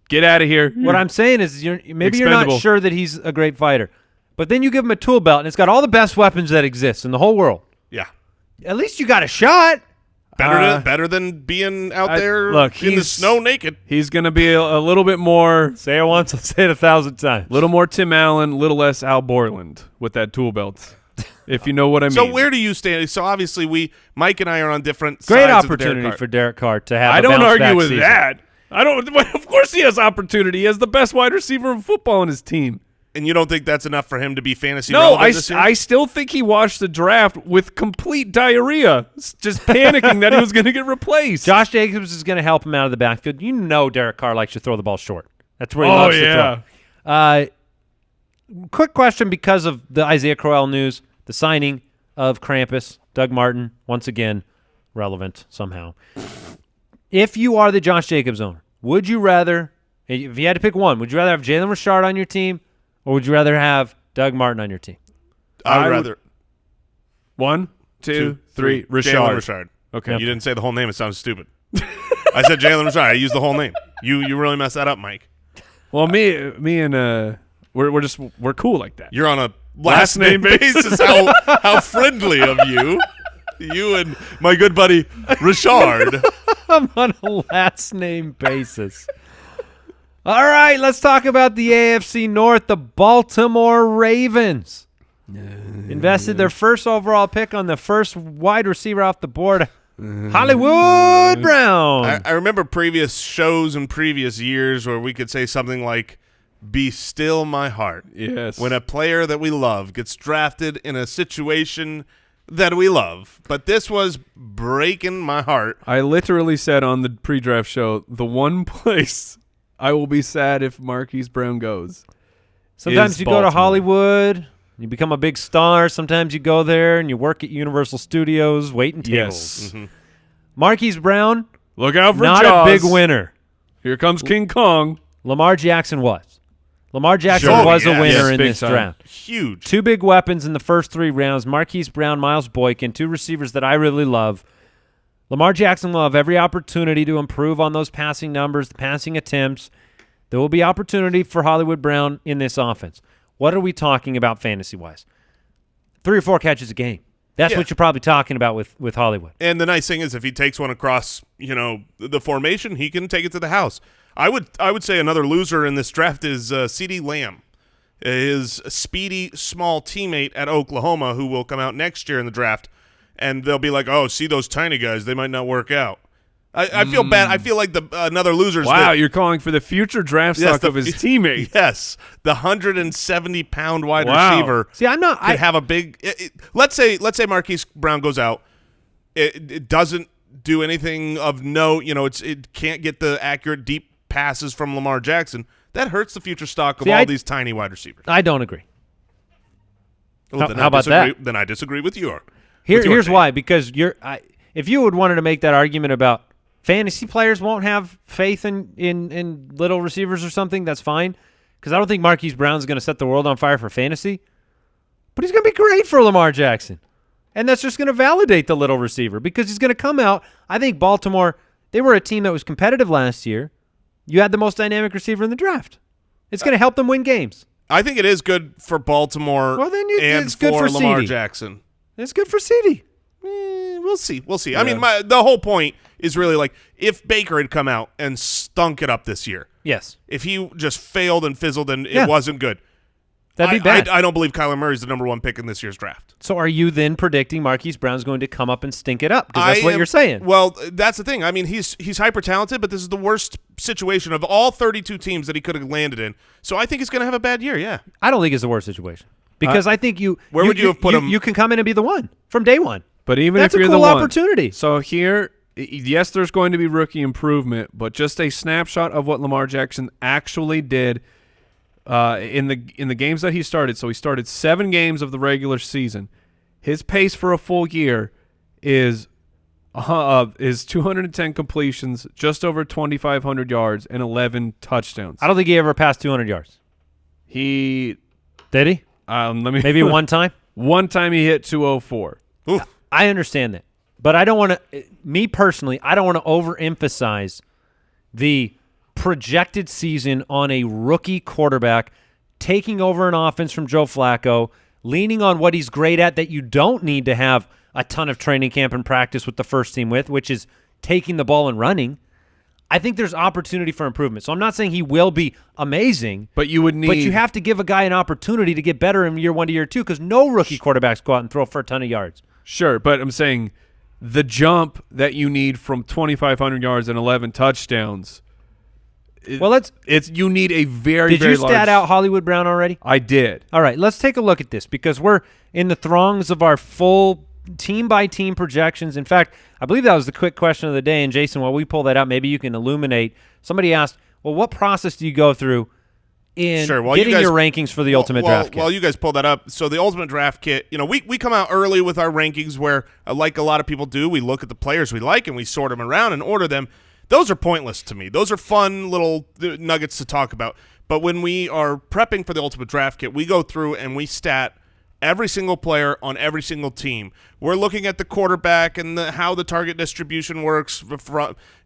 Get out of here. What I'm saying is maybe you're Expendable. not sure that he's a great fighter, but then you give him a tool belt, and it's got all the best weapons that exist in the whole world. Yeah. At least you got a shot. Better than being out there in the snow naked. He's going to be a little bit more. Say it once, I'll say it 1,000 times. A little more Tim Allen, a little less Al Borland with that tool belt, if you know what I mean. So where do you stand? So obviously Mike and I are on different Great sides opportunity of for Derek Carr to have I a don't bounce-back argue with season. that. I don't. Of course he has opportunity. He has the best wide receiver in football on his team. And you don't think that's enough for him to be fantasy No, relevant this year? I still think he watched the draft with complete diarrhea, just panicking that he was going to get replaced. Josh Jacobs is going to help him out of the backfield. You know Derek Carr likes to throw the ball short. That's where he loves to throw. Quick question because of the Isaiah Crowell news, the signing. of Krampus, Doug Martin, once again, relevant somehow. If you are the Josh Jacobs owner, would you rather, if you had to pick one, would you rather have Jalen Richard on your team or would you rather have Doug Martin on your team? I'd rather. 1, 2, 3. Jalen Richard. Richard. Okay. You didn't say the whole name. It sounds stupid. I said Jalen Richard. I used the whole name. You really messed that up, Mike. Well, me and we're cool like that. You're on a last name basis. How friendly of you. You and my good buddy Richard. I'm on a last name basis. All right, let's talk about the AFC North. The Baltimore Ravens invested their first overall pick on the first wide receiver off the board, Hollywood Brown. I remember previous shows and previous years where we could say something like, "Be still my heart." Yes. When a player that we love gets drafted in a situation that we love. But this was breaking my heart. I literally said on the pre-draft show, the one place I will be sad if Marquise Brown goes. Sometimes is you go to Baltimore. Hollywood, you become a big star. Sometimes you go there and you work at Universal Studios, waiting tables. Yes. Marquise Brown, Look out for not Jaws. a big winner. Here comes King Kong. Lamar Jackson was. Lamar Jackson Sure. was a Yes. winner Yes, in big this time. draft. Huge. Two big weapons in the first 3 rounds, Marquise Brown, Miles Boykin, 2 receivers that I really love. Lamar Jackson will have every opportunity to improve on those passing numbers, the passing attempts. There will be opportunity for Hollywood Brown in this offense. What are we talking about fantasy-wise? 3 or 4 catches a game. That's Yeah. what you're probably talking about with Hollywood. And the nice thing is if he takes one across, the formation, he can take it to the house. I would say another loser in this draft is CeeDee Lamb, his speedy small teammate at Oklahoma who will come out next year in the draft, and they'll be like, "Oh, see those tiny guys, they might not work out." I feel bad. I feel like another loser. Wow, you're calling for the future draft stock of his teammate. Yes, the 170-pound wide Wow. receiver. See, I'm not. Could have a big. Let's say Marquise Brown goes out. It doesn't do anything of note. It can't get the accurate deep passes from Lamar Jackson. That hurts the future stock of all these tiny wide receivers. I don't agree. Well, then how I about disagree- that? Then I disagree with you. Here's why. Because if you would wanted to make that argument about fantasy players won't have faith in little receivers or something, that's fine. Because I don't think Marquise Brown's going to set the world on fire for fantasy. But he's going to be great for Lamar Jackson. And that's just going to validate the little receiver because he's going to come out. I think Baltimore, they were a team that was competitive last year. You had the most dynamic receiver in the draft. It's going to help them win games. I think it is good for Baltimore Well, then and it's good for Lamar CeeDee. Jackson. It's good for CeeDee. We'll see. I mean, the whole point is really like if Baker had come out and stunk it up this year, Yes. if he just failed and fizzled and Yeah. it wasn't good, That'd be bad. I don't believe Kyler Murray's the number 1 pick in this year's draft. So are you then predicting Marquise Brown's going to come up and stink it up? Because that's what you're saying. Well, that's the thing. I mean, he's hyper talented, but this is the worst situation of all 32 teams that he could have landed in. So I think he's going to have a bad year. Yeah. I don't think it's the worst situation because I think where would you have put him? You can come in and be the one from day one. But even That's if a you're cool the one, opportunity. So here, yes, there's going to be rookie improvement, but just a snapshot of what Lamar Jackson actually did in the games that he started. So he started 7 games of the regular season. His pace for a full year is 210 completions, just over 2,500 yards, and 11 touchdowns. I don't think he ever passed 200 yards. He Did he? Maybe one time. One time he hit 204. Oof. I understand that. But I don't want to – me personally, I don't want to overemphasize the projected season on a rookie quarterback taking over an offense from Joe Flacco, leaning on what he's great at that you don't need to have a ton of training camp and practice with the first team with, which is taking the ball and running. I think there's opportunity for improvement. So I'm not saying he will be amazing, But you would need – but you have to give a guy an opportunity to get better in year 1 to year 2 because no rookie quarterbacks go out and throw for a ton of yards. Sure, but I'm saying the jump that you need from 2,500 yards and 11 touchdowns. You need a very, Did very you stat large, out Hollywood Brown already? I did. All right, let's take a look at this because we're in the throngs of our full team-by-team projections. In fact, I believe that was the quick question of the day. And, Jason, while we pull that out, maybe you can illuminate. Somebody asked, well, what process do you go through in Sure. getting your rankings for the Ultimate Draft Kit. While you guys pull that up, so the Ultimate Draft Kit, we come out early with our rankings where, like a lot of people do, we look at the players we like and we sort them around and order them. Those are pointless to me. Those are fun little nuggets to talk about. But when we are prepping for the Ultimate Draft Kit, we go through and we stat every single player on every single team. We're looking at the quarterback and how the target distribution works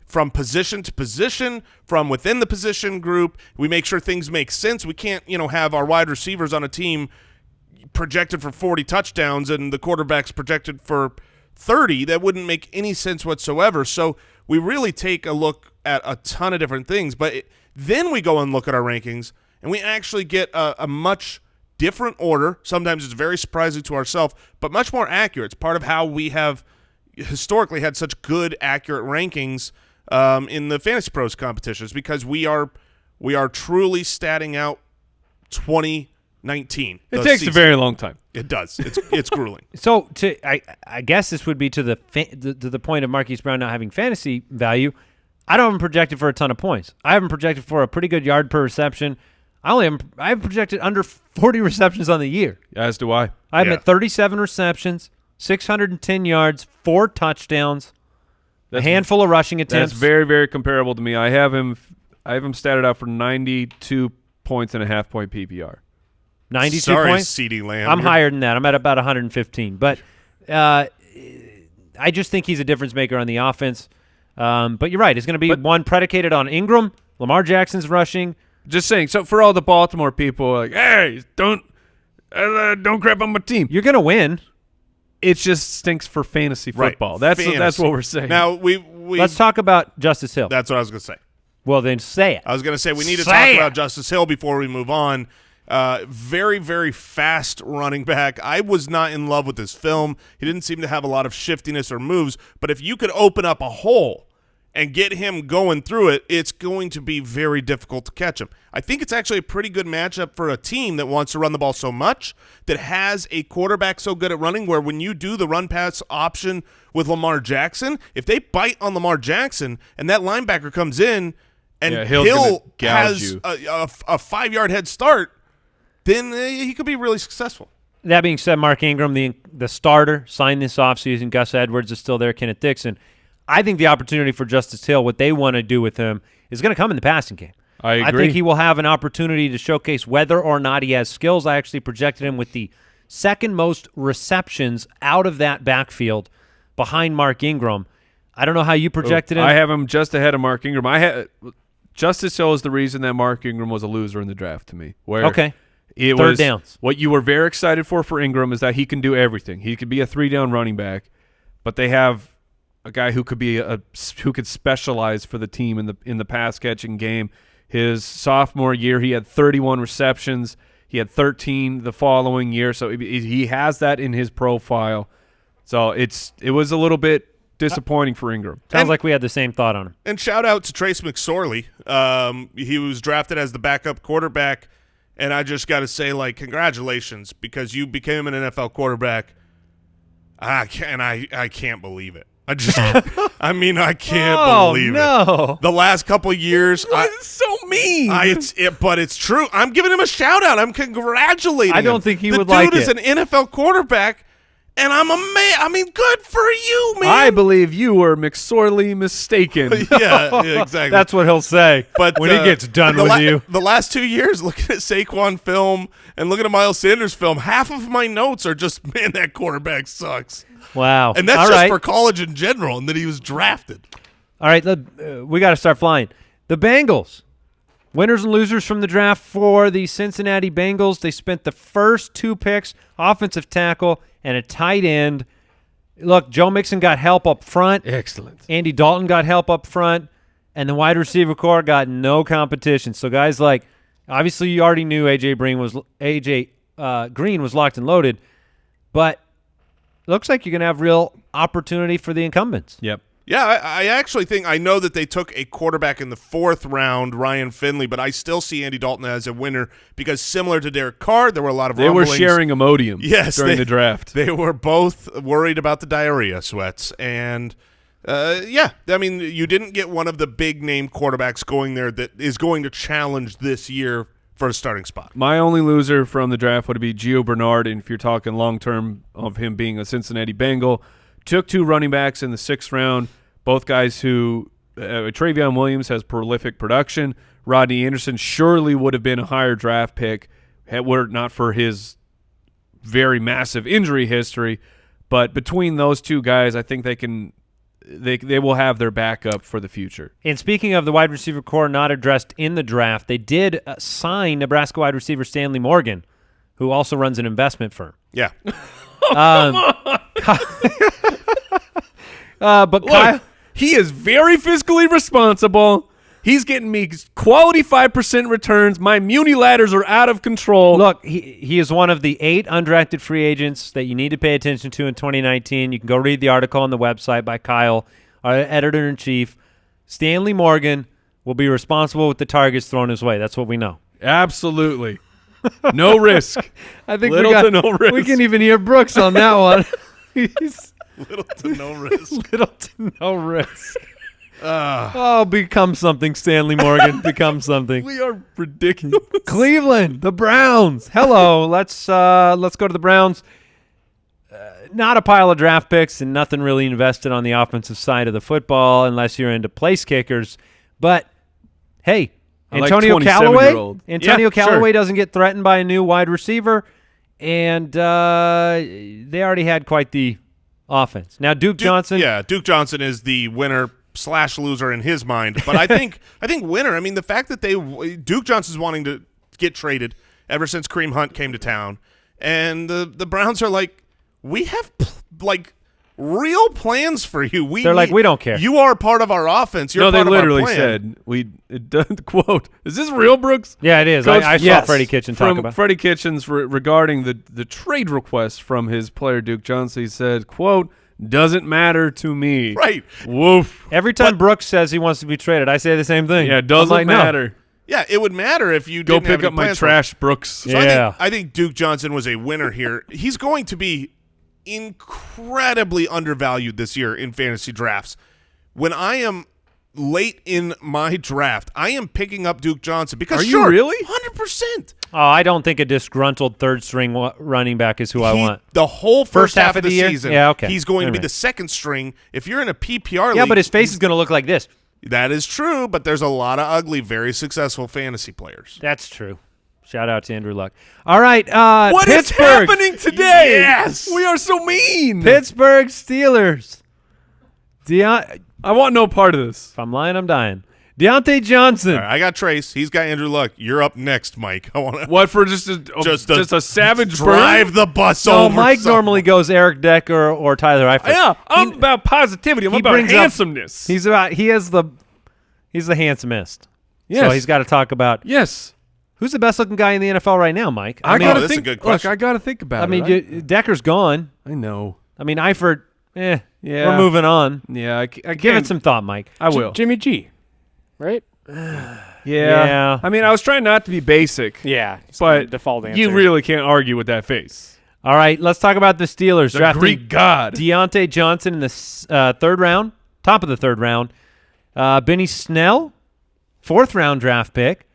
from position to position, from within the position group. We make sure things make sense. We can't, have our wide receivers on a team projected for 40 touchdowns and the quarterback's projected for 30. That wouldn't make any sense whatsoever. So we really take a look at a ton of different things. But then we go and look at our rankings, and we actually get a much different order. Sometimes it's very surprising to ourselves, but much more accurate. It's part of how we have historically had such good, accurate rankings in the Fantasy Pros competitions, because we are truly statting out 2019. It takes a very long time. It does. It's grueling. So I guess this would be to the point of Marquise Brown not having fantasy value. I don't have him projected for a ton of points. I have him projected for a pretty good yard per reception. I have projected under 40 receptions on the year. As do I. I have him at 37 receptions, 610 yards, 4 touchdowns, a handful of rushing attempts. That's very, very comparable to me. I have him statted out for 92 points and a half-point PPR. 92 Sorry, points? CeeDee Lamb. I'm higher than that. I'm at about 115. But I just think he's a difference maker on the offense. But you're right. It's going to be one predicated on Ingram, Lamar Jackson's rushing. Just saying. So for all the Baltimore people, like, hey, don't crap on my team. You're going to win. It just stinks for fantasy football. Right. That's what we're saying. Now Let's talk about Justice Hill. That's what I was going to say. Well, then say it. I was going to say we need to talk about Justice Hill before we move on. Very, very fast running back. I was not in love with this film. He didn't seem to have a lot of shiftiness or moves, but if you could open up a hole and get him going through it, it's going to be very difficult to catch him. I think it's actually a pretty good matchup for a team that wants to run the ball so much, that has a quarterback so good at running, where when you do the run-pass option with Lamar Jackson, if they bite on Lamar Jackson and that linebacker comes in and Hill has a 5-yard head start, then he could be really successful. That being said, Mark Ingram, the starter, signed this offseason. Gus Edwards is still there, Kenneth Dixon. I think the opportunity for Justice Hill, what they want to do with him, is going to come in the passing game. I agree. I think he will have an opportunity to showcase whether or not he has skills. I actually projected him with the second most receptions out of that backfield behind Mark Ingram. I don't know how you projected him. I have him just ahead of Mark Ingram. Justice Hill is the reason that Mark Ingram was a loser in the draft to me. Okay. Third downs. What you were very excited for Ingram is that he can do everything. He could be a 3-down running back, but they have a guy who could be who could specialize for the team in the pass catching game. His sophomore year, he had 31 receptions. He had 13 the following year, so he has that in his profile. So it was a little bit disappointing for Ingram. Sounds like we had the same thought on him. And shout out to Trace McSorley. He was drafted as the backup quarterback, and I just got to say, congratulations, because you became an NFL quarterback. I can't believe it. I can't believe it. The last couple of years, It's so mean. but it's true. I'm giving him a shout out. I'm congratulating him. I don't think he would like it. like The dude is an NFL quarterback, and I'm amazed. I mean, good for you, man. I believe you were McSorley mistaken. yeah, exactly. That's what he'll say But when he gets done with you. The last 2 years, looking at Saquon film and looking at Miles Sanders film, half of my notes are just, man, that quarterback sucks. Wow. And that's All just right. for college in general, and that he was drafted. All right, we got to start flying. The Bengals, winners and losers from the draft for the Cincinnati Bengals. They spent the first 2 picks, offensive tackle and a tight end. Look, Joe Mixon got help up front. Excellent. Andy Dalton got help up front, and the wide receiver core got no competition. So guys obviously you already knew AJ Green was locked and loaded, but looks like you're going to have real opportunity for the incumbents. Yep. Yeah, I actually think, I know that they took a quarterback in the 4th round, Ryan Finley, but I still see Andy Dalton as a winner, because similar to Derek Carr, there were a lot of rumblings. They were sharing Imodium during the draft. They were both worried about the diarrhea sweats. And, you didn't get one of the big-name quarterbacks going there that is going to challenge this year for a starting spot. My only loser from the draft would be Gio Bernard, and if you're talking long-term of him being a Cincinnati Bengal. Took 2 running backs in the 6th round, both guys who Travion Williams has prolific production. Rodney Anderson surely would have been a higher draft pick were it not for his very massive injury history. But between those 2 guys, I think they will have their backup for the future. And speaking of the wide receiver core not addressed in the draft, they did sign Nebraska wide receiver Stanley Morgan, who also runs an investment firm. Yeah. But Look, he is very fiscally responsible. He's getting me quality 5% returns. My Muni ladders are out of control. Look, he is one of the 8 undrafted free agents that you need to pay attention to in 2019. You can go read the article on the website by Kyle, our editor-in-chief. Stanley Morgan will be responsible with the targets thrown his way. That's what we know. Absolutely. No risk. I think Little to no risk. We can even hear Brooks on that one. He's Little to no risk. little to no risk. Become something, Stanley Morgan. Become something. We are ridiculous. Cleveland, the Browns. Hello. Let's go to the Browns. Not a pile of draft picks and nothing really invested on the offensive side of the football unless you're into place kickers. But hey, Antonio Callaway. Yeah, Callaway doesn't get threatened by a new wide receiver, and they already had quite the offense. Now Duke Johnson. Yeah, Duke Johnson is the winner/loser in his mind. But I think winner. I mean, the fact that Duke Johnson's wanting to get traded ever since Kareem Hunt came to town, and the Browns are like, we have real plans for you. They're like, we don't care. You are part of our offense. You're No, they part of our literally plan. said, quote, is this real, Brooks? Yeah, it is. Coach, I saw yes. Freddie Kitchens talk about it. Freddie Kitchens regarding the trade request from his player Duke Johnson. He said, quote, doesn't matter to me. Right. Woof. Every time Brooks says he wants to be traded, I say the same thing. Yeah, it doesn't matter. Yeah, it would matter if you Go didn't have pick any up my plans for trash, Brooks. So I think Duke Johnson was a winner here. He's going to be incredibly undervalued this year in fantasy drafts. When I am late in my draft, I am picking up Duke Johnson because Are you really? 100%. Oh, I don't think a disgruntled third-string running back is who I want. The whole first half of the year? season, Yeah, okay. he's going to be Right. the second string. If you're in a PPR league, Yeah, but his face is going to look like this. that is true, but there's a lot of ugly, very successful fantasy players. That's true. Shout out to Andrew Luck. All right, What is Pittsburgh. happening today? Yes! We are so mean. Pittsburgh Steelers. If I want no part of this. I'm lying, I'm dying. Deontay Johnson. All right, I got Trace. He's got Andrew Luck. You're up next, Mike. I want to What, for just a savage drive burn? the bus No, over. Mike someone. normally goes Eric Decker or Tyler Eifert. Yeah, I'm about positivity. I'm he about brings up- handsomeness. He's the handsomest. Yes. So he's got to talk about Yes. who's the best looking guy in the NFL right now, Mike. I mean, gotta this is a think. good Look, question. I gotta think about it. Decker's gone. I know. I mean, Eifert, Yeah. we're moving on. Yeah, I Give can't. it some thought, Mike. I will. Jimmy G, right? Yeah. I mean, I was trying not to be basic. Yeah, But default answer. you really can't argue with that face. All right, let's talk about the Steelers. The Drafting Greek god. Deontay Johnson in the third round, top of the third round. Benny Snell, fourth round draft pick.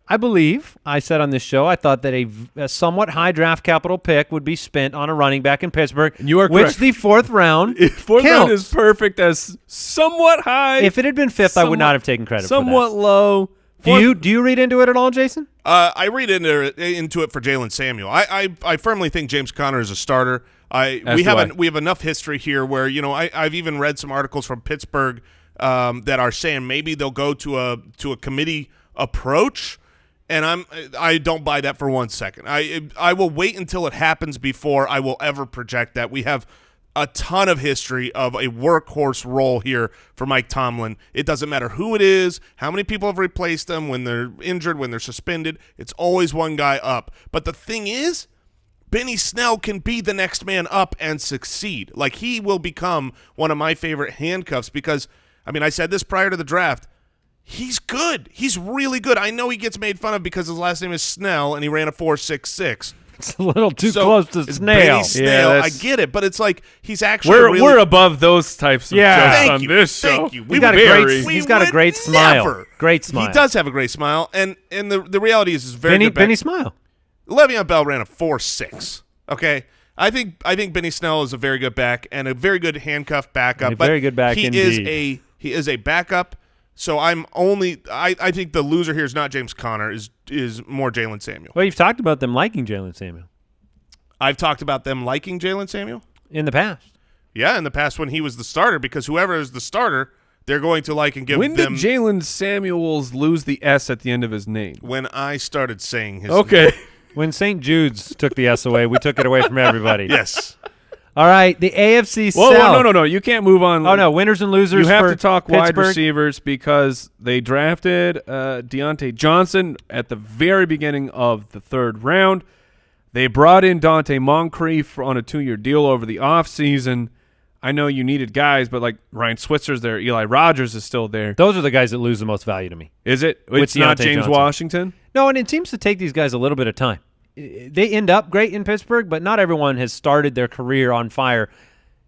I believe I said on this show I thought that a somewhat high draft capital pick would be spent on a running back in Pittsburgh. You are which correct. the fourth round Fourth round counts. is perfect as somewhat high. If it had been fifth, I would somewhat- not have taken credit somewhat for low. that. Do you read into it at all, Jason? I read into it for Jalen Samuel. I firmly think James Conner is a starter. We have enough history here where I've even read some articles from Pittsburgh that are saying maybe they'll go to a committee approach, and I don't buy that for 1 second. I will wait until it happens before I will ever project that. We have a ton of history of a workhorse role here for Mike Tomlin. It doesn't matter who it is, how many people have replaced them, when they're injured, when they're suspended. It's always one guy up. But the thing is, Benny Snell can be the next man up and succeed. Like, he will become one of my favorite handcuffs because, I mean, I said this prior to the draft. He's good. He's really good. I know he gets made fun of because his last name is Snell and he ran a 4.66. It's a little too So, close to it's snail. Benny Snail. Yeah, I that's- get it, but it's like he's actually We're above those types of Yeah. jokes Thank on you. this show. Thank you. He's got a great. We He's got a would great smile. never. Great smile. He does have a great smile, and the reality is very Benny, good. Benny smile. Le'Veon Bell ran a 4.6. Okay, I think Benny Snell is a very good back and a very good handcuff backup. A but very good back he indeed. is a backup. So I think the loser here is not James Conner, is more Jalen Samuel. Well, you've talked about them liking Jalen Samuel I've talked about them liking Jalen Samuel. in the past. Yeah, in the past when he was the starter, because whoever is the starter, they're going to like and give When did them. Jalen Samuels lose the S at the end of his name? When I started saying his Okay. When St. Jude's took the S away, we took it away from everybody. yes. All right, the AFC Whoa, South. no. You can't move on. Oh, no, winners and losers You have for to talk wide Pittsburgh. receivers because they drafted Deontay Johnson at the very beginning of the third round. They brought in Dante Moncrief on a 2-year deal over the offseason. I know you needed guys, but like Ryan Switzer's there. Eli Rogers is still there. Those are the guys that lose the most value to me. Is it? With It's not Deontay James Johnson. Washington? No, and it seems to take these guys a little bit of time. They end up great in Pittsburgh, but not everyone has started their career on fire.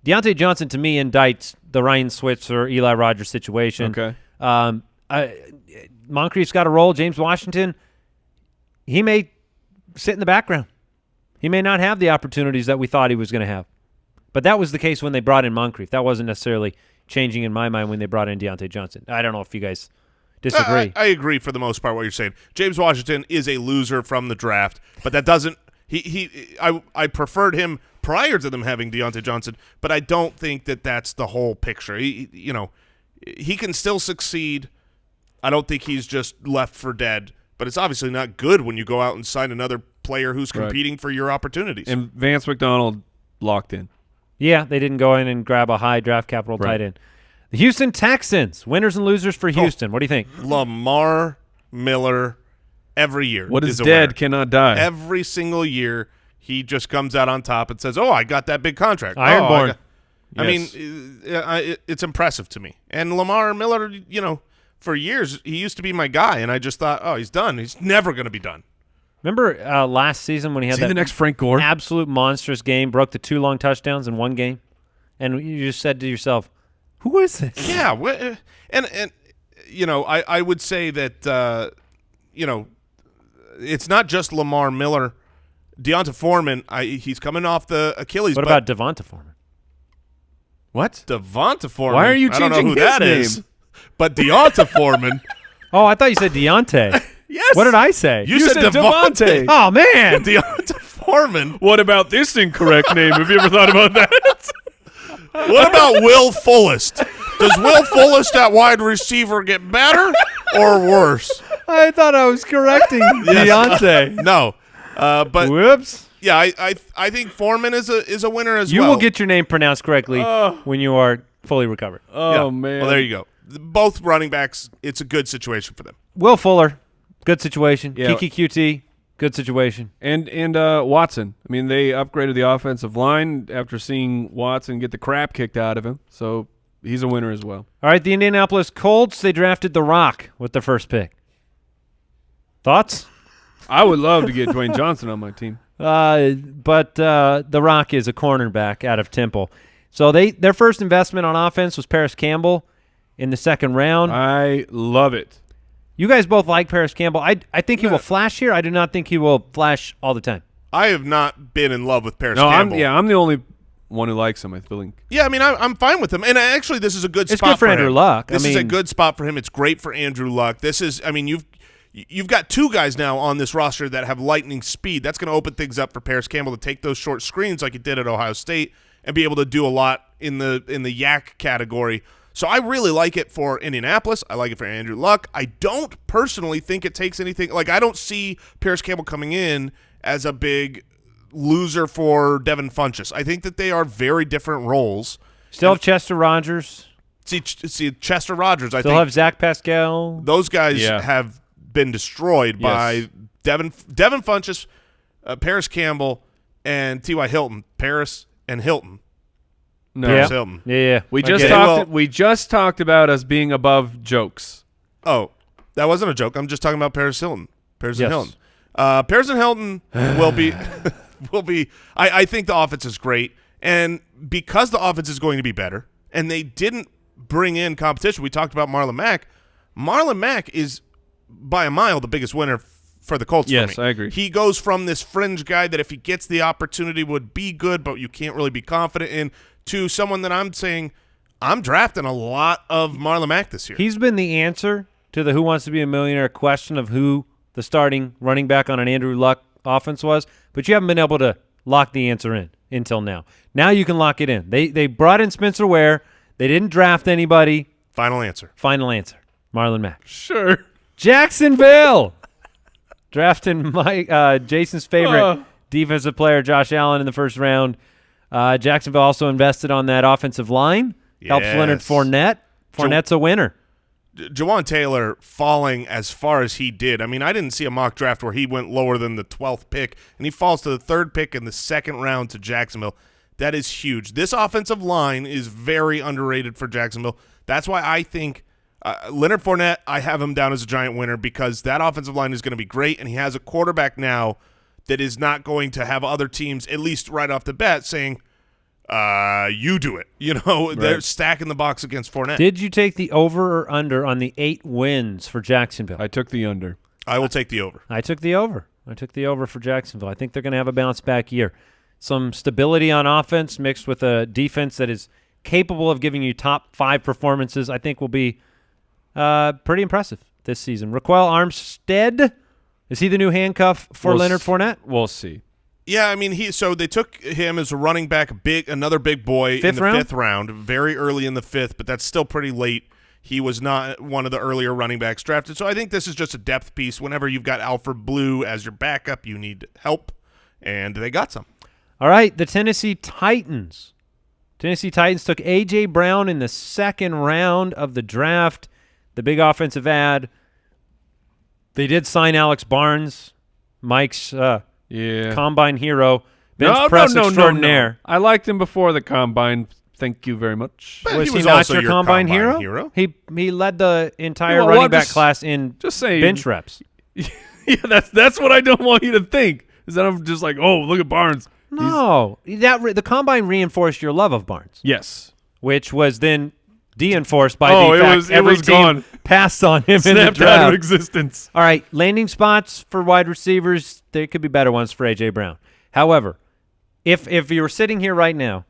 Deontay Johnson, to me, indicts the Ryan Switzer, Eli Rogers situation. Okay. Moncrief's got a role. James Washington, he may sit in the background. He may not have the opportunities that we thought he was going to have. But that was the case when they brought in Moncrief. That wasn't necessarily changing in my mind when they brought in Deontay Johnson. I don't know if you guys disagree. I agree for the most part what you're saying. James Washington is a loser from the draft, but that doesn't I preferred him prior to them having Deontay Johnson, but I don't think that that's the whole picture. He can still succeed. I don't think he's just left for dead, but it's obviously not good when you go out and sign another player who's competing for your opportunities. And Vance McDonald locked in. Yeah, they didn't go in and grab a high draft capital tight end. The Houston Texans, winners and losers for Houston. What do you think? Lamar Miller every year. What is a dead winner. cannot die. Every single year he just comes out on top and says, "Oh, I got that big contract." Ironborn. I Yes. mean, it's impressive to me. And Lamar Miller, for years he used to be my guy, and I just thought, "Oh, he's done. He's never going to be done." Remember last season when he had Is he that the next Frank Gore? absolute monstrous game, broke the 2 long touchdowns in one game, and you just said to yourself, "Who is this?" Yeah, and I would say that it's not just Lamar Miller. Deonta Foreman, he's coming off the Achilles. What but about Devonta Foreman? What? Devonta Foreman? Why are you I don't know changing who his that name? is. But Deonta Foreman. Oh, I thought you said Deontay. Yes. What did I say? You said Devontae. Oh man! Deonta Foreman. What about this incorrect name? Have you ever thought about that? What about Will Fullest? Does Will Fullest at wide receiver get better or worse? I thought I was correcting Deontay. No. But Whoops! yeah, I think Foreman is a winner as You well. will get your name pronounced correctly when you are fully recovered. Oh, Yeah. man. Well, there you go. Both running backs, it's a good situation for them. Will Fuller, good situation. Yeah. Kiki QT, good situation. And Watson. I mean, they upgraded the offensive line after seeing Watson get the crap kicked out of him. So he's a winner as well. All right, the Indianapolis Colts, they drafted The Rock with their first pick. Thoughts? I would love to get Dwayne Johnson on my team. But The Rock is a cornerback out of Temple. So their first investment on offense was Paris Campbell in the second round. I love it. You guys both like Paris Campbell. I think he will flash here. I do not think he will flash all the time. I have not been in love with Paris No, Campbell. I'm the only one who likes him, I think. Yeah, I mean, I'm fine with him. And actually, this is a good It's spot good for Andrew him. Luck. This I is a mean- good spot for him. It's great for Andrew Luck. This is, I mean, you've got 2 guys now on this roster that have lightning speed. That's going to open things up for Paris Campbell to take those short screens like he did at Ohio State and be able to do a lot in the yak category. So I really like it for Indianapolis. I like it for Andrew Luck. I don't personally think it takes anything. Like, I don't see Paris Campbell coming in as a big loser for Devin Funchess. I think that they are very different roles. Still have Chester Rogers. See Chester Rogers, I Still think have Zach Pascal. those guys Yeah. have been destroyed by Devin Funchess, Paris Campbell, and T.Y. Hilton. Paris and Hilton. No. Paris Hilton. Yeah. We I just get it. talked. We just talked about us being above jokes. Oh, that wasn't a joke. I'm just talking about Paris Hilton. Paris Yes. and Hilton. Pearson Hilton will be I think the offense is great, and because the offense is going to be better, and they didn't bring in competition. We talked about Marlon Mack. Marlon Mack is by a mile the biggest winner for the Colts. Yes, for me. I agree. He goes from this fringe guy that if he gets the opportunity would be good, but you can't really be confident in, to someone that I'm saying I'm drafting a lot of Marlon Mack this year. He's been the answer to the Who Wants to Be a Millionaire question of who the starting running back on an Andrew Luck offense was, but you haven't been able to lock the answer in until now. Now you can lock it in. They brought in Spencer Ware. They didn't draft anybody. Final answer. Final answer. Marlon Mack. Sure. Jacksonville drafting Jason's favorite defensive player, Josh Allen, in the first round. Jacksonville also invested on that offensive line. Helps Leonard Fournette. Fournette's a winner. Jawan Taylor falling as far as he did. I mean, I didn't see a mock draft where he went lower than the 12th pick, and he falls to the 3rd pick in the 2nd round to Jacksonville. That is huge. This offensive line is very underrated for Jacksonville. That's why I think Leonard Fournette, I have him down as a giant winner because that offensive line is going to be great, and he has a quarterback now that is not going to have other teams, at least right off the bat, saying, you do it. You know, right. They're stacking the box against Fournette. Did you take the over or under on the 8 wins for Jacksonville? I took the under. I will take the over. I took the over. I took the over for Jacksonville. I think they're going to have a bounce-back year. Some stability on offense mixed with a defense that is capable of giving you top 5 performances, I think will be pretty impressive this season. Raquel Armstead, is he the new handcuff for Leonard Fournette? We'll see. Yeah, I mean, so they took him as a running back, another big boy in the 5th round, very early in the 5th, but that's still pretty late. He was not one of the earlier running backs drafted. So I think this is just a depth piece. Whenever you've got Alfred Blue as your backup, you need help, and they got some. All right, the Tennessee Titans. Tennessee Titans took A.J. Brown in the 2nd round of the draft, the big offensive ad. They did sign Alex Barnes, Mike's combine hero, bench press extraordinaire. No. I liked him before the combine. Thank you very much. But Was he was not also your your combine combine hero? He led the entire Well, running back just- class in just saying. bench reps. Yeah, that's what I don't want you to think. Is that I'm just like, oh, look at Barnes. No, the combine reinforced your love of Barnes, Yes. which was then de-enforced by the fact every was team gone. passed on him in the Snapped out draft. of existence. All right, landing spots for wide receivers, there could be better ones for A.J. Brown. However, if you were sitting here right now,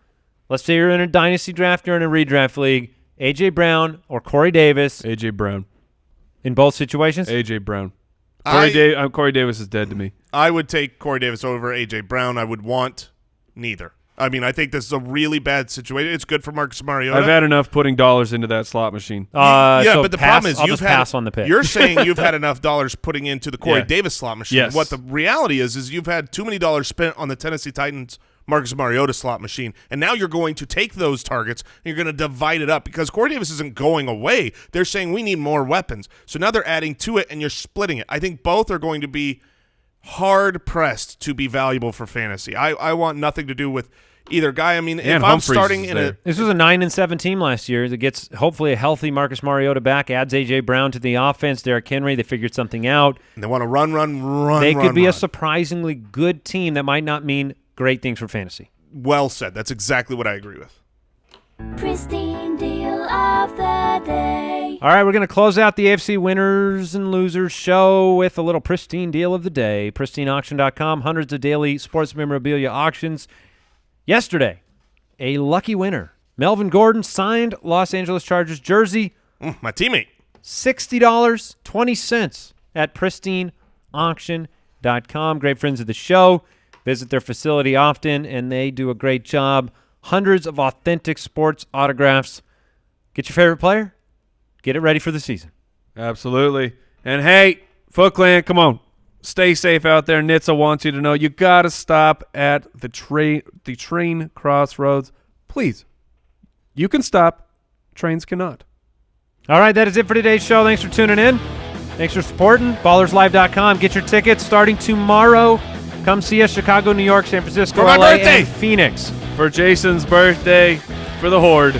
let's say you're in a dynasty draft, you're in a redraft league, A.J. Brown or Corey Davis A.J. Brown. in both situations? A.J. Brown. I- Corey Davis is dead to me. I would take Corey Davis over A.J. Brown. I would want neither. I mean, I think this is a really bad situation. It's good for Marcus Mariota. I've had enough putting dollars into that slot machine. Yeah, so but the pass- problem is I'll you've just had pass on the pick. You're saying you've had enough dollars putting into the Corey Yeah. Davis slot machine. Yes. What the reality is you've had too many dollars spent on the Tennessee Titans Marcus Mariota slot machine, and now you're going to take those targets and you're going to divide it up because Corey Davis isn't going away. They're saying we need more weapons. So now they're adding to it and you're splitting it. I think both are going to be hard-pressed to be valuable for fantasy. I want nothing to do with either guy. I mean, And if I'm Humphreys starting is in there. This was a 9-7 team last year that gets hopefully a healthy Marcus Mariota back, adds A.J. Brown to the offense, Derrick Henry, they figured something out. and they want to run, They could be run. a surprisingly good team that might not mean great things for fantasy. Well said. That's exactly what I agree with. Pristine deal of the day. All right, we're going to close out the AFC Winners and Losers show with a little pristine deal of the day. PristineAuction.com, hundreds of daily sports memorabilia auctions. Yesterday, a lucky winner. Melvin Gordon signed Los Angeles Chargers jersey, My teammate. $60.20 at PristineAuction.com. Great friends of the show. Visit their facility often, and they do a great job. Hundreds of authentic sports autographs. Get your favorite player. Get it ready for the season. Absolutely. And hey, Foot Clan, come on. Stay safe out there. Nitsa wants you to know you got to stop at the train crossroads. Please. You can stop. Trains cannot. All right, that is it for today's show. Thanks for tuning in. Thanks for supporting. BallersLive.com. Get your tickets starting tomorrow. Come see us, Chicago, New York, San Francisco, For my LA, birthday. and Phoenix. For Jason's birthday, for the Horde.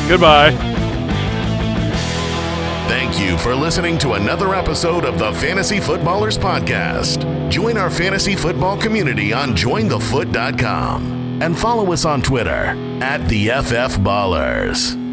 Goodbye. Thank you for listening to another episode of the Fantasy Footballers Podcast. Join our fantasy football community on jointhefoot.com and follow us on Twitter @TheFFBallers.